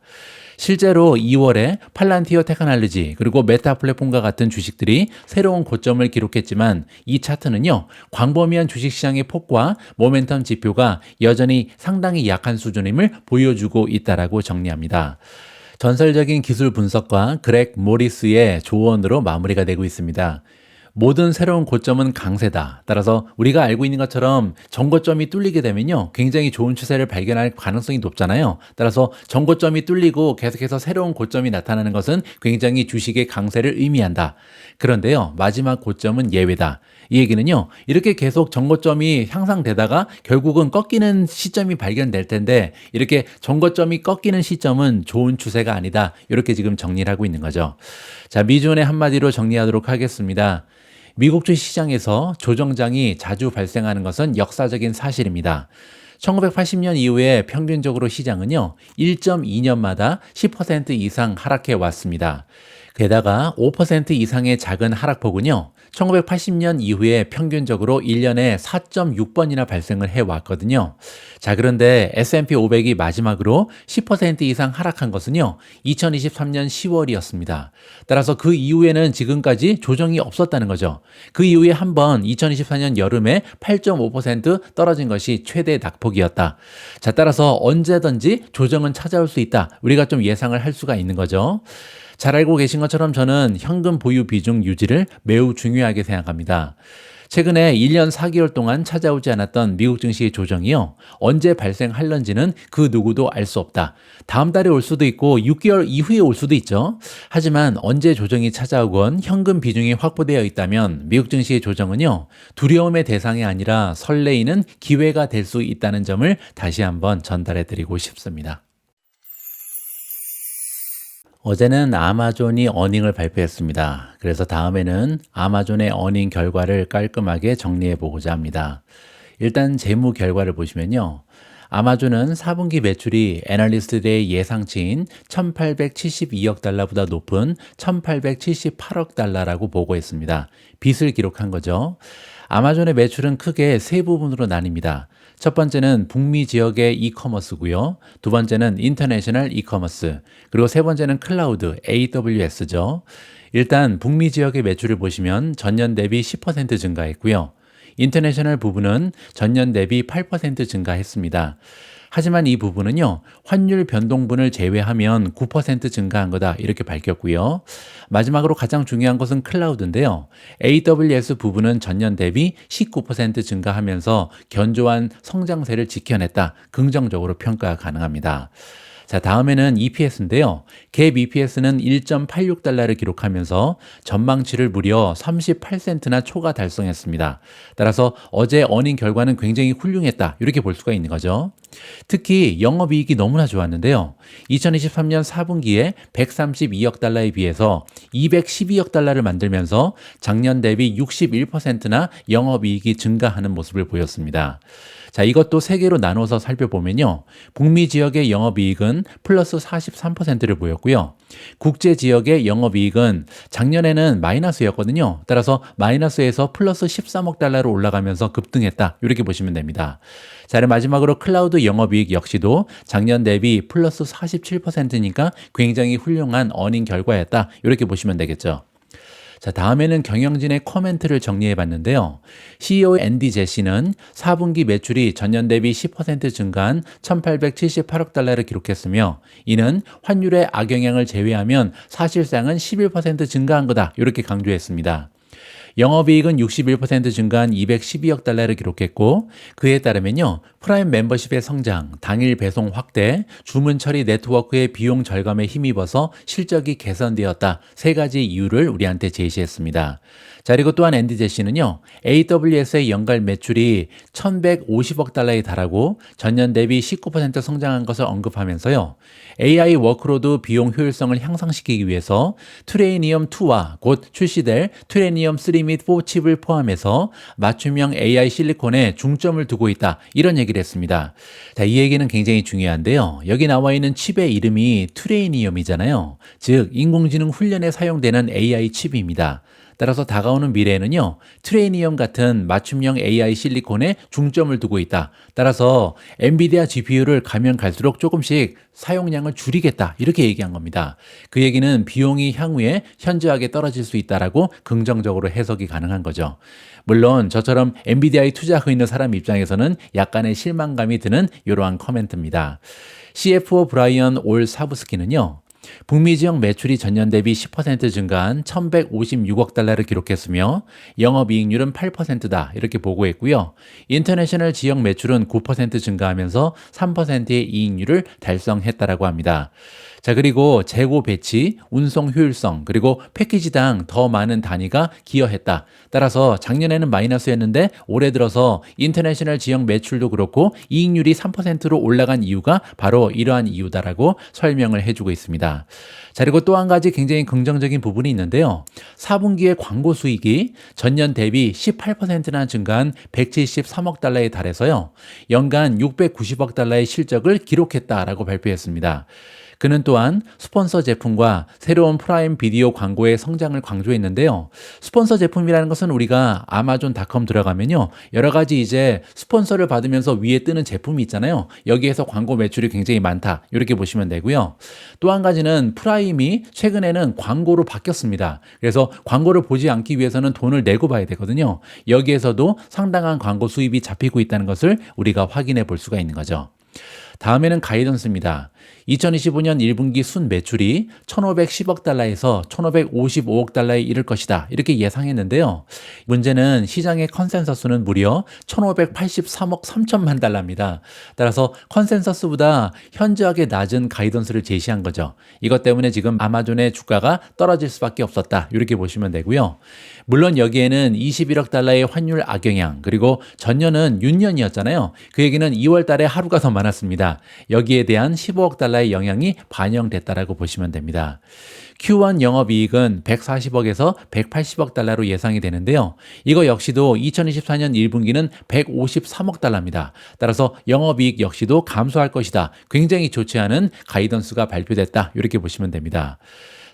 실제로 2월에 팔란티어 테크놀로지 그리고 메타 플랫폼과 같은 주식들이 새로운 고점을 기록했지만 이 차트는요, 광범위한 주식시장의 폭과 모멘텀 지표가 여전히 상당히 약한 수준임을 보여주고 있다라고 정리합니다. 전설적인 기술 분석과 그렉 모리스의 조언으로 마무리가 되고 있습니다. 모든 새로운 고점은 강세다. 따라서 우리가 알고 있는 것처럼 전고점이 뚫리게 되면요, 굉장히 좋은 추세를 발견할 가능성이 높잖아요. 따라서 전고점이 뚫리고 계속해서 새로운 고점이 나타나는 것은 굉장히 주식의 강세를 의미한다. 그런데요, 마지막 고점은 예외다. 이 얘기는요, 이렇게 계속 전고점이 향상되다가 결국은 꺾이는 시점이 발견될 텐데 이렇게 전고점이 꺾이는 시점은 좋은 추세가 아니다. 이렇게 지금 정리를 하고 있는 거죠. 자, 미존의 한마디로 정리하도록 하겠습니다. 미국 주식시장에서 조정장이 자주 발생하는 것은 역사적인 사실입니다. 1980년 이후에 평균적으로 시장은요, 1.2년마다 10% 이상 하락해 왔습니다. 게다가 5% 이상의 작은 하락폭은요, 1980년 이후에 평균적으로 1년에 4.6번이나 발생을 해왔거든요. 자, 그런데 S&P 500이 마지막으로 10% 이상 하락한 것은요, 2023년 10월이었습니다. 따라서 그 이후에는 지금까지 조정이 없었다는 거죠. 그 이후에 한 번 2024년 여름에 8.5% 떨어진 것이 최대 낙폭이었다. 자, 따라서 언제든지 조정은 찾아올 수 있다. 우리가 좀 예상을 할 수가 있는 거죠. 잘 알고 계신 것처럼 저는 현금 보유 비중 유지를 매우 중요하게 생각합니다. 최근에 1년 4개월 동안 찾아오지 않았던 미국 증시의 조정이요, 언제 발생할런지는 그 누구도 알 수 없다. 다음 달에 올 수도 있고 6개월 이후에 올 수도 있죠. 하지만 언제 조정이 찾아오건 현금 비중이 확보되어 있다면 미국 증시의 조정은요, 두려움의 대상이 아니라 설레이는 기회가 될 수 있다는 점을 다시 한번 전달해 드리고 싶습니다. 어제는 아마존이 어닝을 발표했습니다. 그래서 다음에는 아마존의 어닝 결과를 깔끔하게 정리해 보고자 합니다. 일단 재무 결과를 보시면요, 아마존은 4분기 매출이 애널리스트들의 예상치인 1872억 달러보다 높은 1878억 달러라고 보고했습니다. 빚을 기록한 거죠. 아마존의 매출은 크게 세 부분으로 나뉩니다. 첫 번째는 북미 지역의 이커머스고요. 두 번째는 인터내셔널 이커머스, 그리고 세 번째는 클라우드 AWS죠. 일단 북미 지역의 매출을 보시면 전년 대비 10% 증가했고요. 인터내셔널 부분은 전년 대비 8% 증가했습니다. 하지만 이 부분은요, 환율 변동분을 제외하면 9% 증가한 거다, 이렇게 밝혔고요. 마지막으로 가장 중요한 것은 클라우드인데요. AWS 부분은 전년 대비 19% 증가하면서 견조한 성장세를 지켜냈다, 긍정적으로 평가 가능합니다. 자, 다음에는 EPS인데요. 갭 EPS는 1.86달러를 기록하면서 전망치를 무려 38센트나 초과 달성했습니다. 따라서 어제 어닝 결과는 굉장히 훌륭했다, 이렇게 볼 수가 있는 거죠. 특히 영업이익이 너무나 좋았는데요. 2023년 4분기에 132억 달러에 비해서 212억 달러를 만들면서 작년 대비 61%나 영업이익이 증가하는 모습을 보였습니다. 자, 이것도 세 개로 나눠서 살펴보면요, 북미 지역의 영업이익은 플러스 43%를 보였고요. 국제 지역의 영업이익은 작년에는 마이너스였거든요. 따라서 마이너스에서 플러스 13억 달러로 올라가면서 급등했다, 이렇게 보시면 됩니다. 자, 마지막으로 클라우드 영업이익 역시도 작년 대비 플러스 47%니까 굉장히 훌륭한 어닝 결과였다, 이렇게 보시면 되겠죠. 자, 다음에는 경영진의 코멘트를 정리해 봤는데요. CEO 앤디 제시는 4분기 매출이 전년 대비 10% 증가한 1878억 달러를 기록했으며, 이는 환율의 악영향을 제외하면 사실상은 11% 증가한 거다, 이렇게 강조했습니다. 영업이익은 61% 증가한 212억 달러를 기록했고, 그에 따르면요, 프라임 멤버십의 성장, 당일 배송 확대, 주문 처리 네트워크의 비용 절감에 힘입어서 실적이 개선되었다, 세 가지 이유를 우리한테 제시했습니다. 자, 그리고 또한 앤디 제시는요, AWS의 연간 매출이 1150억 달러에 달하고 전년 대비 19% 성장한 것을 언급하면서요, AI 워크로드 비용 효율성을 향상시키기 위해서 트레이니엄2와 곧 출시될 트레이니엄3 및 4 칩을 포함해서 맞춤형 AI 실리콘에 중점을 두고 있다, 이런 얘기를 했습니다. 자, 이 얘기는 굉장히 중요한데요. 여기 나와 있는 칩의 이름이 트레이니엄이잖아요. 즉 인공지능 훈련에 사용되는 AI 칩입니다. 따라서 다가오는 미래에는요, 트레이니엄 같은 맞춤형 AI 실리콘에 중점을 두고 있다. 따라서 엔비디아 GPU를 가면 갈수록 조금씩 사용량을 줄이겠다, 이렇게 얘기한 겁니다. 그 얘기는 비용이 향후에 현저하게 떨어질 수 있다라고 긍정적으로 해석이 가능한 거죠. 물론 저처럼 엔비디아에 투자하고 있는 사람 입장에서는 약간의 실망감이 드는 이러한 코멘트입니다. CFO 브라이언 올 사부스키는요, 북미 지역 매출이 전년 대비 10% 증가한 1156억 달러를 기록했으며 영업이익률은 8%다, 이렇게 보고했고요. 인터내셔널 지역 매출은 9% 증가하면서 3%의 이익률을 달성했다라고 합니다. 자, 그리고 재고 배치, 운송 효율성, 그리고 패키지당 더 많은 단위가 기여했다. 따라서 작년에는 마이너스였는데 올해 들어서 인터내셔널 지역 매출도 그렇고 이익률이 3%로 올라간 이유가 바로 이러한 이유다라고 설명을 해주고 있습니다. 자, 그리고 또 한 가지 굉장히 긍정적인 부분이 있는데요. 4분기의 광고 수익이 전년 대비 18%나 증가한 173억 달러에 달해서요, 연간 690억 달러의 실적을 기록했다라고 발표했습니다. 그는 또한 스폰서 제품과 새로운 프라임 비디오 광고의 성장을 강조했는데요. 스폰서 제품이라는 것은 우리가 아마존닷컴 들어가면요, 여러 가지 이제 스폰서를 받으면서 위에 뜨는 제품이 있잖아요. 여기에서 광고 매출이 굉장히 많다, 이렇게 보시면 되고요. 또 한 가지는 프라임이 최근에는 광고로 바뀌었습니다. 그래서 광고를 보지 않기 위해서는 돈을 내고 봐야 되거든요. 여기에서도 상당한 광고 수입이 잡히고 있다는 것을 우리가 확인해 볼 수가 있는 거죠. 다음에는 가이던스입니다. 2025년 1분기 순 매출이 1,510억 달러에서 1,555억 달러에 이를 것이다, 이렇게 예상했는데요. 문제는 시장의 컨센서스는 무려 1,583억 3천만 달러입니다. 따라서 컨센서스보다 현저하게 낮은 가이던스를 제시한 거죠. 이것 때문에 지금 아마존의 주가가 떨어질 수밖에 없었다, 이렇게 보시면 되고요. 물론 여기에는 21억 달러의 환율 악영향, 그리고 전년은 윤년이었잖아요. 그 얘기는 2월 달에 하루가 더 많았습니다. 여기에 대한 15억 달러의 영향이 반영됐다라고 보시면 됩니다. Q1 영업이익은 140억에서 180억 달러로 예상이 되는데요. 이거 역시도 2024년 1분기는 153억 달러입니다. 따라서 영업이익 역시도 감소할 것이다, 굉장히 좋지 않은 가이던스가 발표됐다, 이렇게 보시면 됩니다.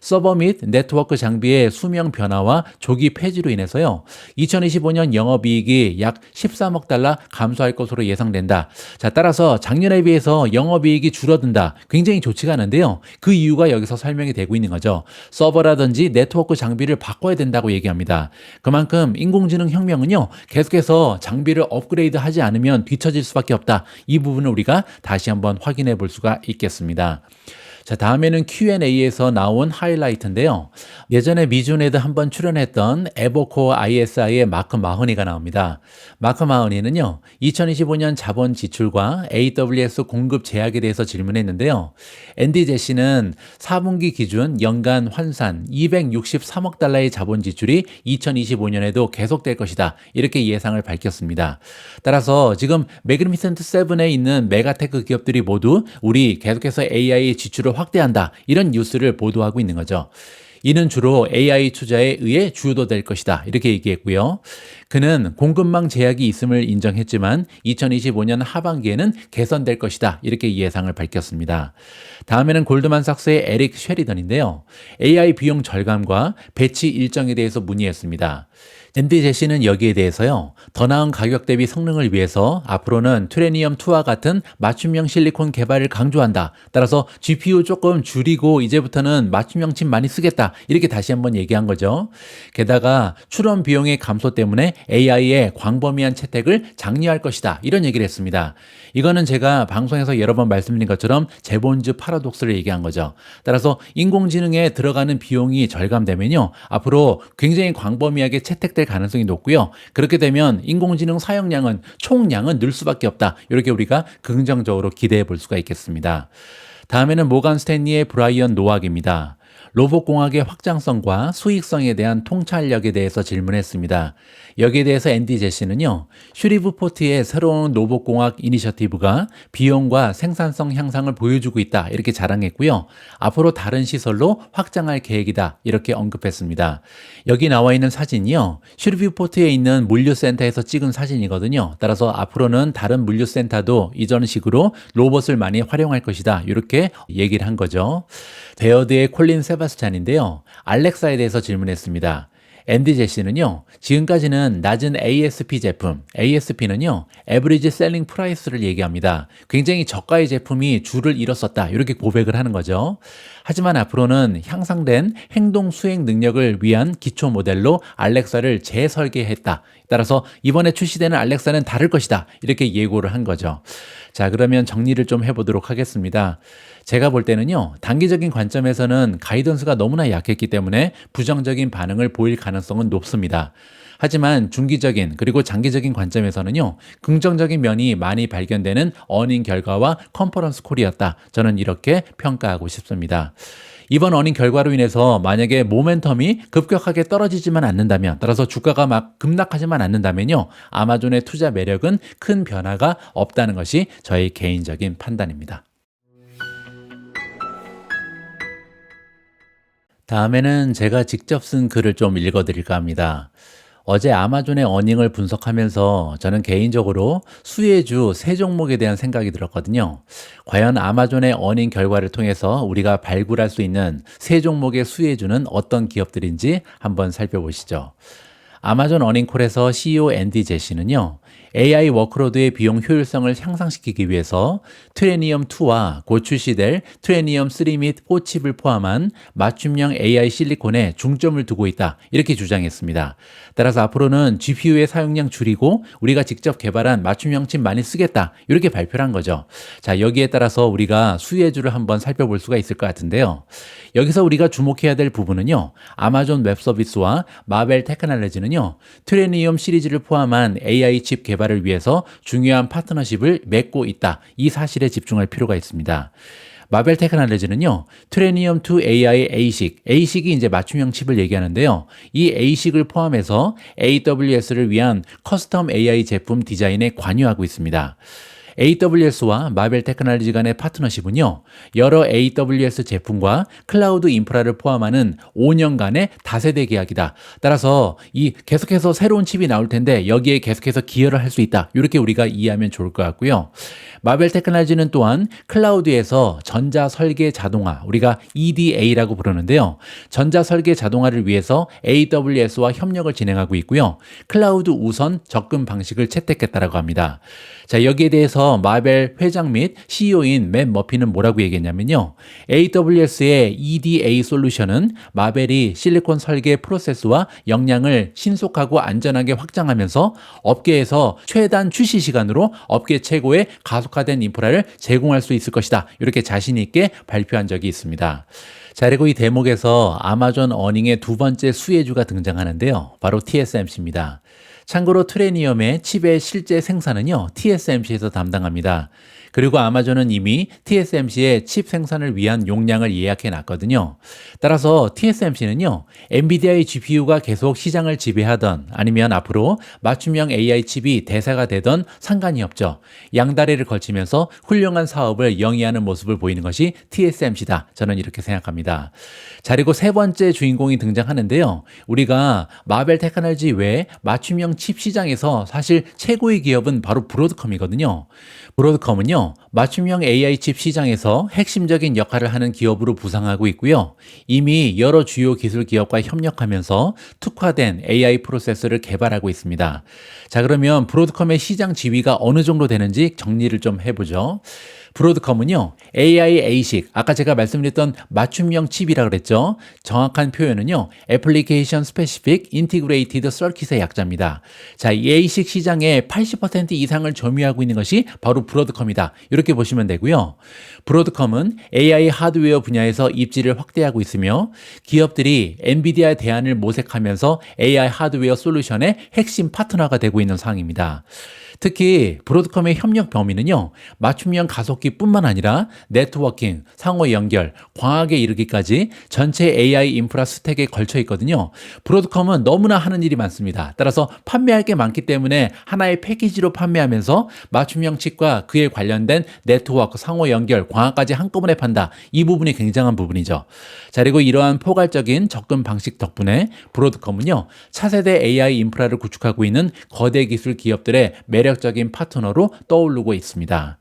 서버 및 네트워크 장비의 수명 변화와 조기 폐지로 인해서요, 2025년 영업이익이 약 13억 달러 감소할 것으로 예상된다. 자, 따라서 작년에 비해서 영업이익이 줄어든다, 굉장히 좋지가 않은데요. 그 이유가 여기서 설명이 되고 있는 거죠. 서버라든지 네트워크 장비를 바꿔야 된다고 얘기합니다. 그만큼 인공지능 혁명은요, 계속해서 장비를 업그레이드 하지 않으면 뒤처질 수밖에 없다. 이 부분을 우리가 다시 한번 확인해 볼 수가 있겠습니다. 자, 다음에는 Q&A에서 나온 하이라이트인데요. 예전에 미주네드 한번 출연했던 에버코어 ISI의 마크 마허니가 나옵니다. 마크 마허니는요, 2025년 자본 지출과 AWS 공급 제약에 대해서 질문했는데요. 앤디 제시는 4분기 기준 연간 환산 263억 달러의 자본 지출이 2025년에도 계속될 것이다, 이렇게 예상을 밝혔습니다. 따라서 지금 매그니피센트 7에 있는 메가테크 기업들이 모두 우리 계속해서 AI 지출을 확대한다, 이런 뉴스를 보도하고 있는 거죠. 이는 주로 AI 투자에 의해 주도될 것이다, 이렇게 얘기했고요. 그는 공급망 제약이 있음을 인정했지만 2025년 하반기에는 개선될 것이다, 이렇게 예상을 밝혔습니다. 다음에는 골드만삭스의 에릭 쉐리던인데요. AI 비용 절감과 배치 일정에 대해서 문의했습니다. 앤디 제시는 여기에 대해서요, 더 나은 가격 대비 성능을 위해서 앞으로는 트레니엄2와 같은 맞춤형 실리콘 개발을 강조한다. 따라서 GPU 조금 줄이고 이제부터는 맞춤형 칩 많이 쓰겠다, 이렇게 다시 한번 얘기한 거죠. 게다가 출원 비용의 감소 때문에 AI의 광범위한 채택을 장려할 것이다, 이런 얘기를 했습니다. 이거는 제가 방송에서 여러 번 말씀드린 것처럼 제본즈 파라독스를 얘기한 거죠. 따라서 인공지능에 들어가는 비용이 절감되면요, 앞으로 굉장히 광범위하게 채택될 가능성이 높고요. 그렇게 되면 인공지능 사용량은 총량은 늘 수밖에 없다, 이렇게 우리가 긍정적으로 기대해 볼 수가 있겠습니다. 다음에는 모간 스탠리의 브라이언 노악입니다. 로봇공학의 확장성과 수익성에 대한 통찰력에 대해서 질문했습니다. 여기에 대해서 앤디 제시는요, 슈리브포트의 새로운 로봇공학 이니셔티브가 비용과 생산성 향상을 보여주고 있다, 이렇게 자랑했고요. 앞으로 다른 시설로 확장할 계획이다, 이렇게 언급했습니다. 여기 나와 있는 사진이요, 슈리브포트에 있는 물류센터에서 찍은 사진이거든요. 따라서 앞으로는 다른 물류센터도 이전 식으로 로봇을 많이 활용할 것이다, 이렇게 얘기를 한 거죠. 베어드의 콜린 세바스찬인데요. 알렉사에 대해서 질문했습니다. 앤디 제시는요, 지금까지는 낮은 ASP 제품, ASP는요, Average Selling Price를 얘기합니다. 굉장히 저가의 제품이 줄을 잃었었다, 이렇게 고백을 하는 거죠. 하지만 앞으로는 향상된 행동 수행 능력을 위한 기초 모델로 알렉사를 재설계했다. 따라서 이번에 출시되는 알렉사는 다를 것이다, 이렇게 예고를 한 거죠. 자, 그러면 정리를 좀 해보도록 하겠습니다. 제가 볼 때는요, 단기적인 관점에서는 가이던스가 너무나 약했기 때문에 부정적인 반응을 보일 가능성은 높습니다. 하지만 중기적인 그리고 장기적인 관점에서는요, 긍정적인 면이 많이 발견되는 어닝 결과와 컨퍼런스 콜이었다, 저는 이렇게 평가하고 싶습니다. 이번 어닝 결과로 인해서 만약에 모멘텀이 급격하게 떨어지지만 않는다면, 따라서 주가가 막 급락하지만 않는다면요, 아마존의 투자 매력은 큰 변화가 없다는 것이 저의 개인적인 판단입니다. 다음에는 제가 직접 쓴 글을 좀 읽어드릴까 합니다. 어제 아마존의 어닝을 분석하면서 저는 개인적으로 수혜주 세 종목에 대한 생각이 들었거든요. 과연 아마존의 어닝 결과를 통해서 우리가 발굴할 수 있는 세 종목의 수혜주는 어떤 기업들인지 한번 살펴보시죠. 아마존 어닝콜에서 CEO 앤디 제시는요, AI 워크로드의 비용 효율성을 향상시키기 위해서 트레니엄2와 곧 출시될 트레니엄3 및 4칩을 포함한 맞춤형 AI 실리콘에 중점을 두고 있다. 이렇게 주장했습니다. 따라서 앞으로는 GPU의 사용량 줄이고 우리가 직접 개발한 맞춤형 칩 많이 쓰겠다. 이렇게 발표를 한 거죠. 자, 여기에 따라서 우리가 수혜주를 한번 살펴볼 수가 있을 것 같은데요. 여기서 우리가 주목해야 될 부분은요, 아마존 웹 서비스와 마벨 테크놀로지는요, 트레니엄 시리즈를 포함한 AI 칩 개발을 위해서 중요한 파트너십을 맺고 있다. 이 사실에 집중할 필요가 있습니다. 마벨 테크놀로지는요, 트레니엄2 AI ASIC이 이제 맞춤형 칩을 얘기하는데요. 이 ASIC을 포함해서 AWS를 위한 커스텀 AI 제품 디자인에 관여하고 있습니다. AWS와 마벨 테크놀로지 간의 파트너십은요, 여러 AWS 제품과 클라우드 인프라를 포함하는 5년간의 다세대 계약이다. 따라서 이 계속해서 새로운 칩이 나올 텐데 여기에 계속해서 기여를 할 수 있다. 이렇게 우리가 이해하면 좋을 것 같고요. 마벨 테크놀로지는 또한 클라우드에서 전자 설계 자동화, 우리가 EDA라고 부르는데요. 전자 설계 자동화를 위해서 AWS와 협력을 진행하고 있고요. 클라우드 우선 접근 방식을 채택했다라고 합니다. 자, 여기에 대해서 마벨 회장 및 CEO인 맷 머피는 뭐라고 얘기했냐면요. AWS의 EDA 솔루션은 마벨이 실리콘 설계 프로세스와 역량을 신속하고 안전하게 확장하면서 업계에서 최단 출시 시간으로 업계 최고의 가속화된 인프라를 제공할 수 있을 것이다. 이렇게 자신 있게 발표한 적이 있습니다. 자, 그리고 이 대목에서 아마존 어닝의 두 번째 수혜주가 등장하는데요. 바로 TSMC입니다. 참고로 트레니엄의 칩의 실제 생산은요, TSMC에서 담당합니다. 그리고 아마존은 이미 TSMC의 칩 생산을 위한 용량을 예약해 놨거든요. 따라서 TSMC는요, 엔비디아의 GPU가 계속 시장을 지배하던 아니면 앞으로 맞춤형 AI 칩이 대세가 되던 상관이 없죠. 양다리를 걸치면서 훌륭한 사업을 영위하는 모습을 보이는 것이 TSMC다. 저는 이렇게 생각합니다. 자, 그리고 세 번째 주인공이 등장하는데요. 우리가 마벨 테크놀로지 외에 맞춤형 칩 시장에서 사실 최고의 기업은 바로 브로드컴이거든요. 브로드컴은요, 맞춤형 AI 칩 시장에서 핵심적인 역할을 하는 기업으로 부상하고 있고요. 이미 여러 주요 기술 기업과 협력하면서 특화된 AI 프로세서를 개발하고 있습니다. 자, 그러면 브로드컴의 시장 지위가 어느 정도 되는지 정리를 좀 해보죠. 브로드컴은요, AI ASIC, 아까 제가 말씀드렸던 맞춤형 칩이라 그랬죠. 정확한 표현은요, Application Specific Integrated Circuit의 약자입니다. 자, 이 ASIC 시장의 80% 이상을 점유하고 있는 것이 바로 브로드컴이다. 이렇게 보시면 되고요. 브로드컴은 AI 하드웨어 분야에서 입지를 확대하고 있으며 기업들이 엔비디아 대안을 모색하면서 AI 하드웨어 솔루션의 핵심 파트너가 되고 있는 상황입니다. 특히 브로드컴의 협력 범위는요, 맞춤형 가속기뿐만 아니라 네트워킹, 상호 연결, 광학에 이르기까지 전체 AI 인프라 스택에 걸쳐 있거든요. 브로드컴은 너무나 하는 일이 많습니다. 따라서 판매할 게 많기 때문에 하나의 패키지로 판매하면서 맞춤형 칩과 그에 관련된 네트워크, 상호 연결, 광학까지 한꺼번에 판다. 이 부분이 굉장한 부분이죠. 자, 그리고 이러한 포괄적인 접근 방식 덕분에 브로드컴은요, 차세대 AI 인프라를 구축하고 있는 거대 기술 기업들의 매력적인 파트너로 떠오르고 있습니다.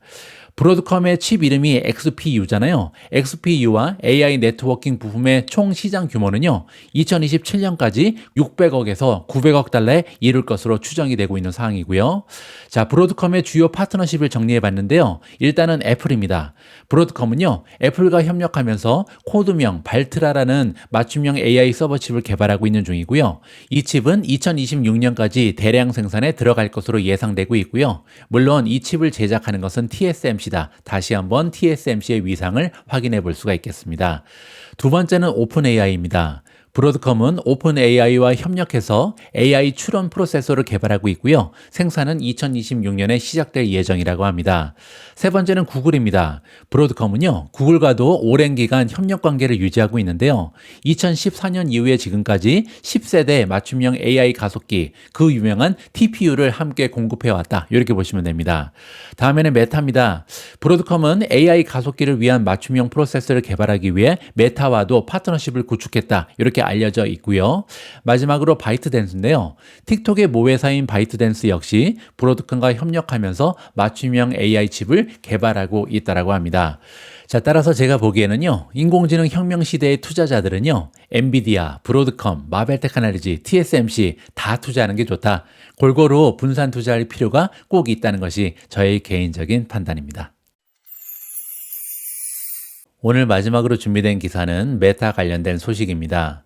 브로드컴의 칩 이름이 XPU잖아요. XPU와 AI 네트워킹 부품의 총 시장 규모는요, 2027년까지 600억에서 900억 달러에 이를 것으로 추정이 되고 있는 상황이고요. 자, 브로드컴의 주요 파트너십을 정리해 봤는데요. 일단은 애플입니다. 브로드컴은요, 애플과 협력하면서 코드명 발트라라는 맞춤형 AI 서버 칩을 개발하고 있는 중이고요. 이 칩은 2026년까지 대량 생산에 들어갈 것으로 예상되고 있고요. 물론 이 칩을 제작하는 것은 TSMC 다시 한번 TSMC의 위상을 확인해 볼 수가 있겠습니다. 두 번째는 오픈 AI입니다. 브로드컴은 오픈 AI와 협력해서 AI 추론 프로세서를 개발하고 있고요. 생산은 2026년에 시작될 예정이라고 합니다. 세 번째는 구글입니다. 브로드컴은요, 구글과도 오랜 기간 협력 관계를 유지하고 있는데요. 2014년 이후에 지금까지 10세대 맞춤형 AI 가속기, 그 유명한 TPU를 함께 공급해왔다. 이렇게 보시면 됩니다. 다음에는 메타입니다. 브로드컴은 AI 가속기를 위한 맞춤형 프로세서를 개발하기 위해 메타와도 파트너십을 구축했다. 이렇게 이렇게 알려져 있고요. 마지막으로 바이트댄스인데요. 틱톡의 모회사인 바이트댄스 역시 브로드컴과 협력하면서 맞춤형 AI 칩을 개발하고 있다고 합니다. 자, 따라서 제가 보기에는요, 인공지능 혁명 시대의 투자자들은요, 엔비디아, 브로드컴, 마벨테크놀로지, TSMC 다 투자하는 게 좋다. 골고루 분산 투자할 필요가 꼭 있다는 것이 저의 개인적인 판단입니다. 오늘 마지막으로 준비된 기사는 메타 관련된 소식입니다.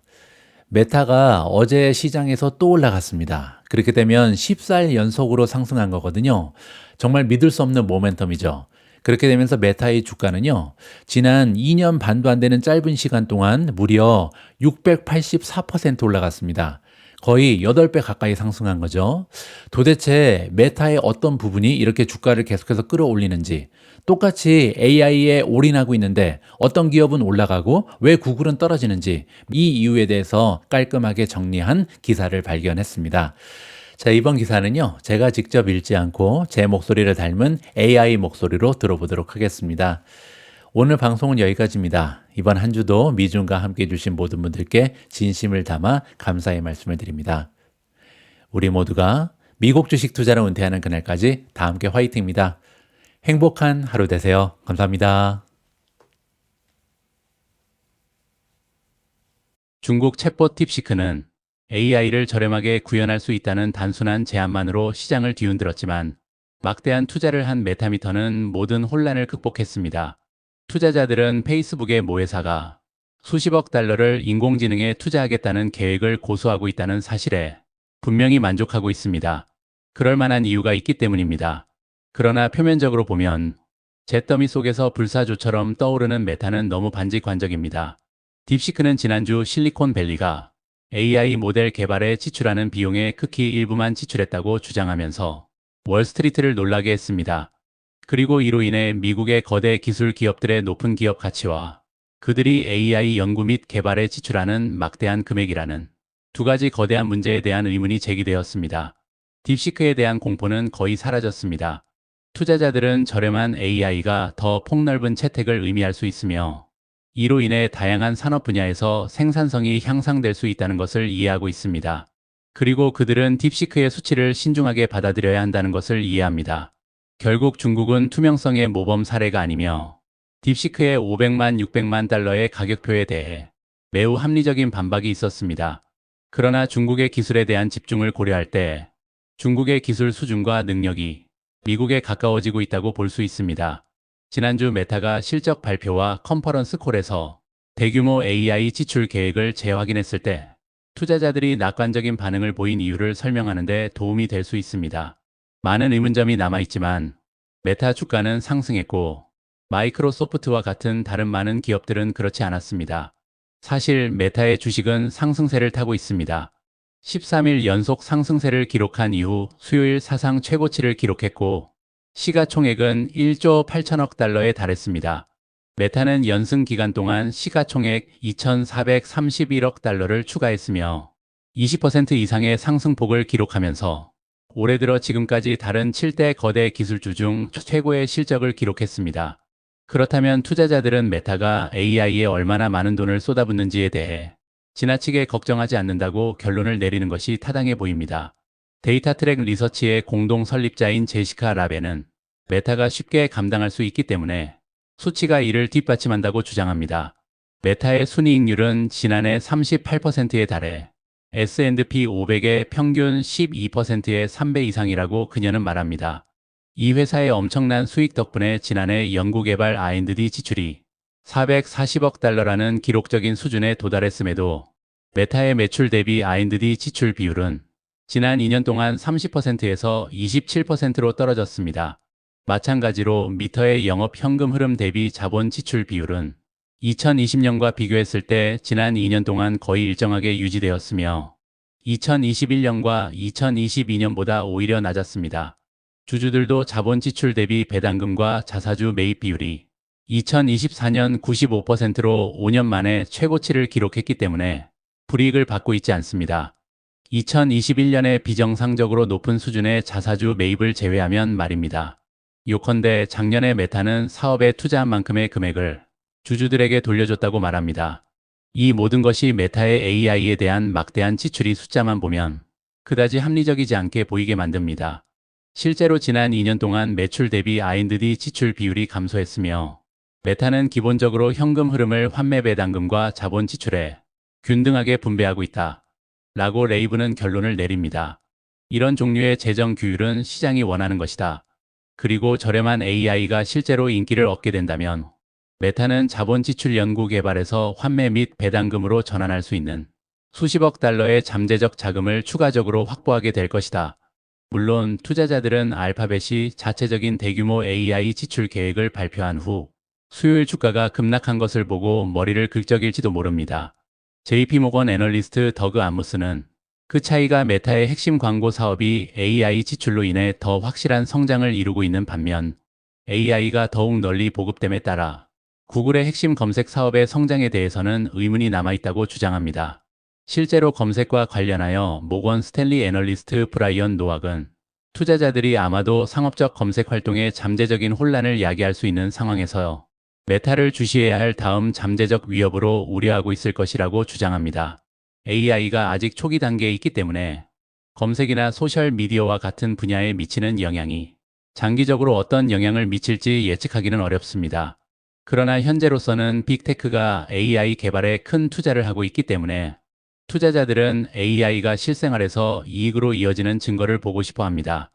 메타가 어제 시장에서 또 올라갔습니다. 그렇게 되면 14일 연속으로 상승한 거거든요. 정말 믿을 수 없는 모멘텀이죠. 그렇게 되면서 메타의 주가는요, 지난 2년 반도 안 되는 짧은 시간 동안 무려 684% 올라갔습니다. 거의 8배 가까이 상승한 거죠. 도대체 메타의 어떤 부분이 이렇게 주가를 계속해서 끌어올리는지, 똑같이 AI에 올인하고 있는데 어떤 기업은 올라가고 왜 구글은 떨어지는지, 이 이유에 대해서 깔끔하게 정리한 기사를 발견했습니다. 자, 이번 기사는요, 제가 직접 읽지 않고 제 목소리를 닮은 AI 목소리로 들어보도록 하겠습니다. 오늘 방송은 여기까지입니다. 이번 한 주도 미준과 함께 해주신 모든 분들께 진심을 담아 감사의 말씀을 드립니다. 우리 모두가 미국 주식 투자를 은퇴하는 그날까지 다 함께 화이팅입니다. 행복한 하루 되세요. 감사합니다. 중국 챗봇 딥시크는 AI를 저렴하게 구현할 수 있다는 단순한 제안만으로 시장을 뒤흔들었지만 막대한 투자를 한 메타미터는 모든 혼란을 극복했습니다. 투자자들은 페이스북의 모회사가 수십억 달러를 인공지능에 투자하겠다는 계획을 고수하고 있다는 사실에 분명히 만족하고 있습니다. 그럴 만한 이유가 있기 때문입니다. 그러나 표면적으로 보면 잿더미 속에서 불사조처럼 떠오르는 메타는 너무 반직관적입니다. 딥시크는 지난주 실리콘밸리가 AI 모델 개발에 지출하는 비용의 극히 일부만 지출했다고 주장하면서 월스트리트를 놀라게 했습니다. 그리고 이로 인해 미국의 거대 기술 기업들의 높은 기업 가치와 그들이 AI 연구 및 개발에 지출하는 막대한 금액이라는 두 가지 거대한 문제에 대한 의문이 제기되었습니다. 딥시크에 대한 공포는 거의 사라졌습니다. 투자자들은 저렴한 AI가 더 폭넓은 채택을 의미할 수 있으며 이로 인해 다양한 산업 분야에서 생산성이 향상될 수 있다는 것을 이해하고 있습니다. 그리고 그들은 딥시크의 수치를 신중하게 받아들여야 한다는 것을 이해합니다. 결국 중국은 투명성의 모범 사례가 아니며 딥시크의 500만, 600만 달러의 가격표에 대해 매우 합리적인 반박이 있었습니다. 그러나 중국의 기술에 대한 집중을 고려할 때 중국의 기술 수준과 능력이 미국에 가까워지고 있다고 볼 수 있습니다. 지난주 메타가 실적 발표와 컨퍼런스 콜에서 대규모 AI 지출 계획을 재확인했을 때 투자자들이 낙관적인 반응을 보인 이유를 설명하는 데 도움이 될 수 있습니다. 많은 의문점이 남아있지만 메타 주가는 상승했고 마이크로소프트와 같은 다른 많은 기업들은 그렇지 않았습니다. 사실 메타의 주식은 상승세를 타고 있습니다. 13일 연속 상승세를 기록한 이후 수요일 사상 최고치를 기록했고 시가총액은 1조 8천억 달러에 달했습니다. 메타는 연승 기간 동안 시가총액 2,431억 달러를 추가했으며 20% 이상의 상승폭을 기록하면서 올해 들어 지금까지 다른 7대 거대 기술주 중 최고의 실적을 기록했습니다. 그렇다면 투자자들은 메타가 AI에 얼마나 많은 돈을 쏟아붓는지에 대해 지나치게 걱정하지 않는다고 결론을 내리는 것이 타당해 보입니다. 데이터 트랙 리서치의 공동 설립자인 제시카 라벤은 메타가 쉽게 감당할 수 있기 때문에 수치가 이를 뒷받침한다고 주장합니다. 메타의 순이익률은 지난해 38%에 달해 S&P 500의 평균 12%의 3배 이상이라고 그녀는 말합니다. 이 회사의 엄청난 수익 덕분에 지난해 연구개발 R&D 지출이 440억 달러라는 기록적인 수준에 도달했음에도 메타의 매출 대비 R&D 지출 비율은 지난 2년 동안 30%에서 27%로 떨어졌습니다. 마찬가지로 미터의 영업 현금 흐름 대비 자본 지출 비율은 2020년과 비교했을 때 지난 2년 동안 거의 일정하게 유지되었으며 2021년과 2022년보다 오히려 낮았습니다. 주주들도 자본 지출 대비 배당금과 자사주 매입 비율이 2024년 95%로 5년 만에 최고치를 기록했기 때문에 불이익을 받고 있지 않습니다. 2021년에 비정상적으로 높은 수준의 자사주 매입을 제외하면 말입니다. 요컨대 작년에 메타는 사업에 투자한 만큼의 금액을 주주들에게 돌려줬다고 말합니다. 이 모든 것이 메타의 AI에 대한 막대한 지출이 숫자만 보면 그다지 합리적이지 않게 보이게 만듭니다. 실제로 지난 2년 동안 매출 대비 R&D 지출 비율이 감소했으며 메타는 기본적으로 현금 흐름을 환매 배당금과 자본 지출에 균등하게 분배하고 있다. 라고 레이브는 결론을 내립니다. 이런 종류의 재정 규율은 시장이 원하는 것이다. 그리고 저렴한 AI가 실제로 인기를 얻게 된다면 메타는 자본 지출 연구 개발에서 환매 및 배당금으로 전환할 수 있는 수십억 달러의 잠재적 자금을 추가적으로 확보하게 될 것이다. 물론 투자자들은 알파벳이 자체적인 대규모 AI 지출 계획을 발표한 후 수요일 주가가 급락한 것을 보고 머리를 긁적일지도 모릅니다. JP모건 애널리스트 더그 아무스는 그 차이가 메타의 핵심 광고 사업이 AI 지출로 인해 더 확실한 성장을 이루고 있는 반면 AI가 더욱 널리 보급됨에 따라 구글의 핵심 검색 사업의 성장에 대해서는 의문이 남아있다고 주장합니다. 실제로 검색과 관련하여 모건 스탠리 애널리스트 브라이언 노악은 투자자들이 아마도 상업적 검색 활동의 잠재적인 혼란을 야기할 수 있는 상황에서요. 메타를 주시해야 할 다음 잠재적 위협으로 우려하고 있을 것이라고 주장합니다. AI가 아직 초기 단계에 있기 때문에 검색이나 소셜미디어와 같은 분야에 미치는 영향이 장기적으로 어떤 영향을 미칠지 예측하기는 어렵습니다. 그러나 현재로서는 빅테크가 AI 개발에 큰 투자를 하고 있기 때문에 투자자들은 AI가 실생활에서 이익으로 이어지는 증거를 보고 싶어 합니다.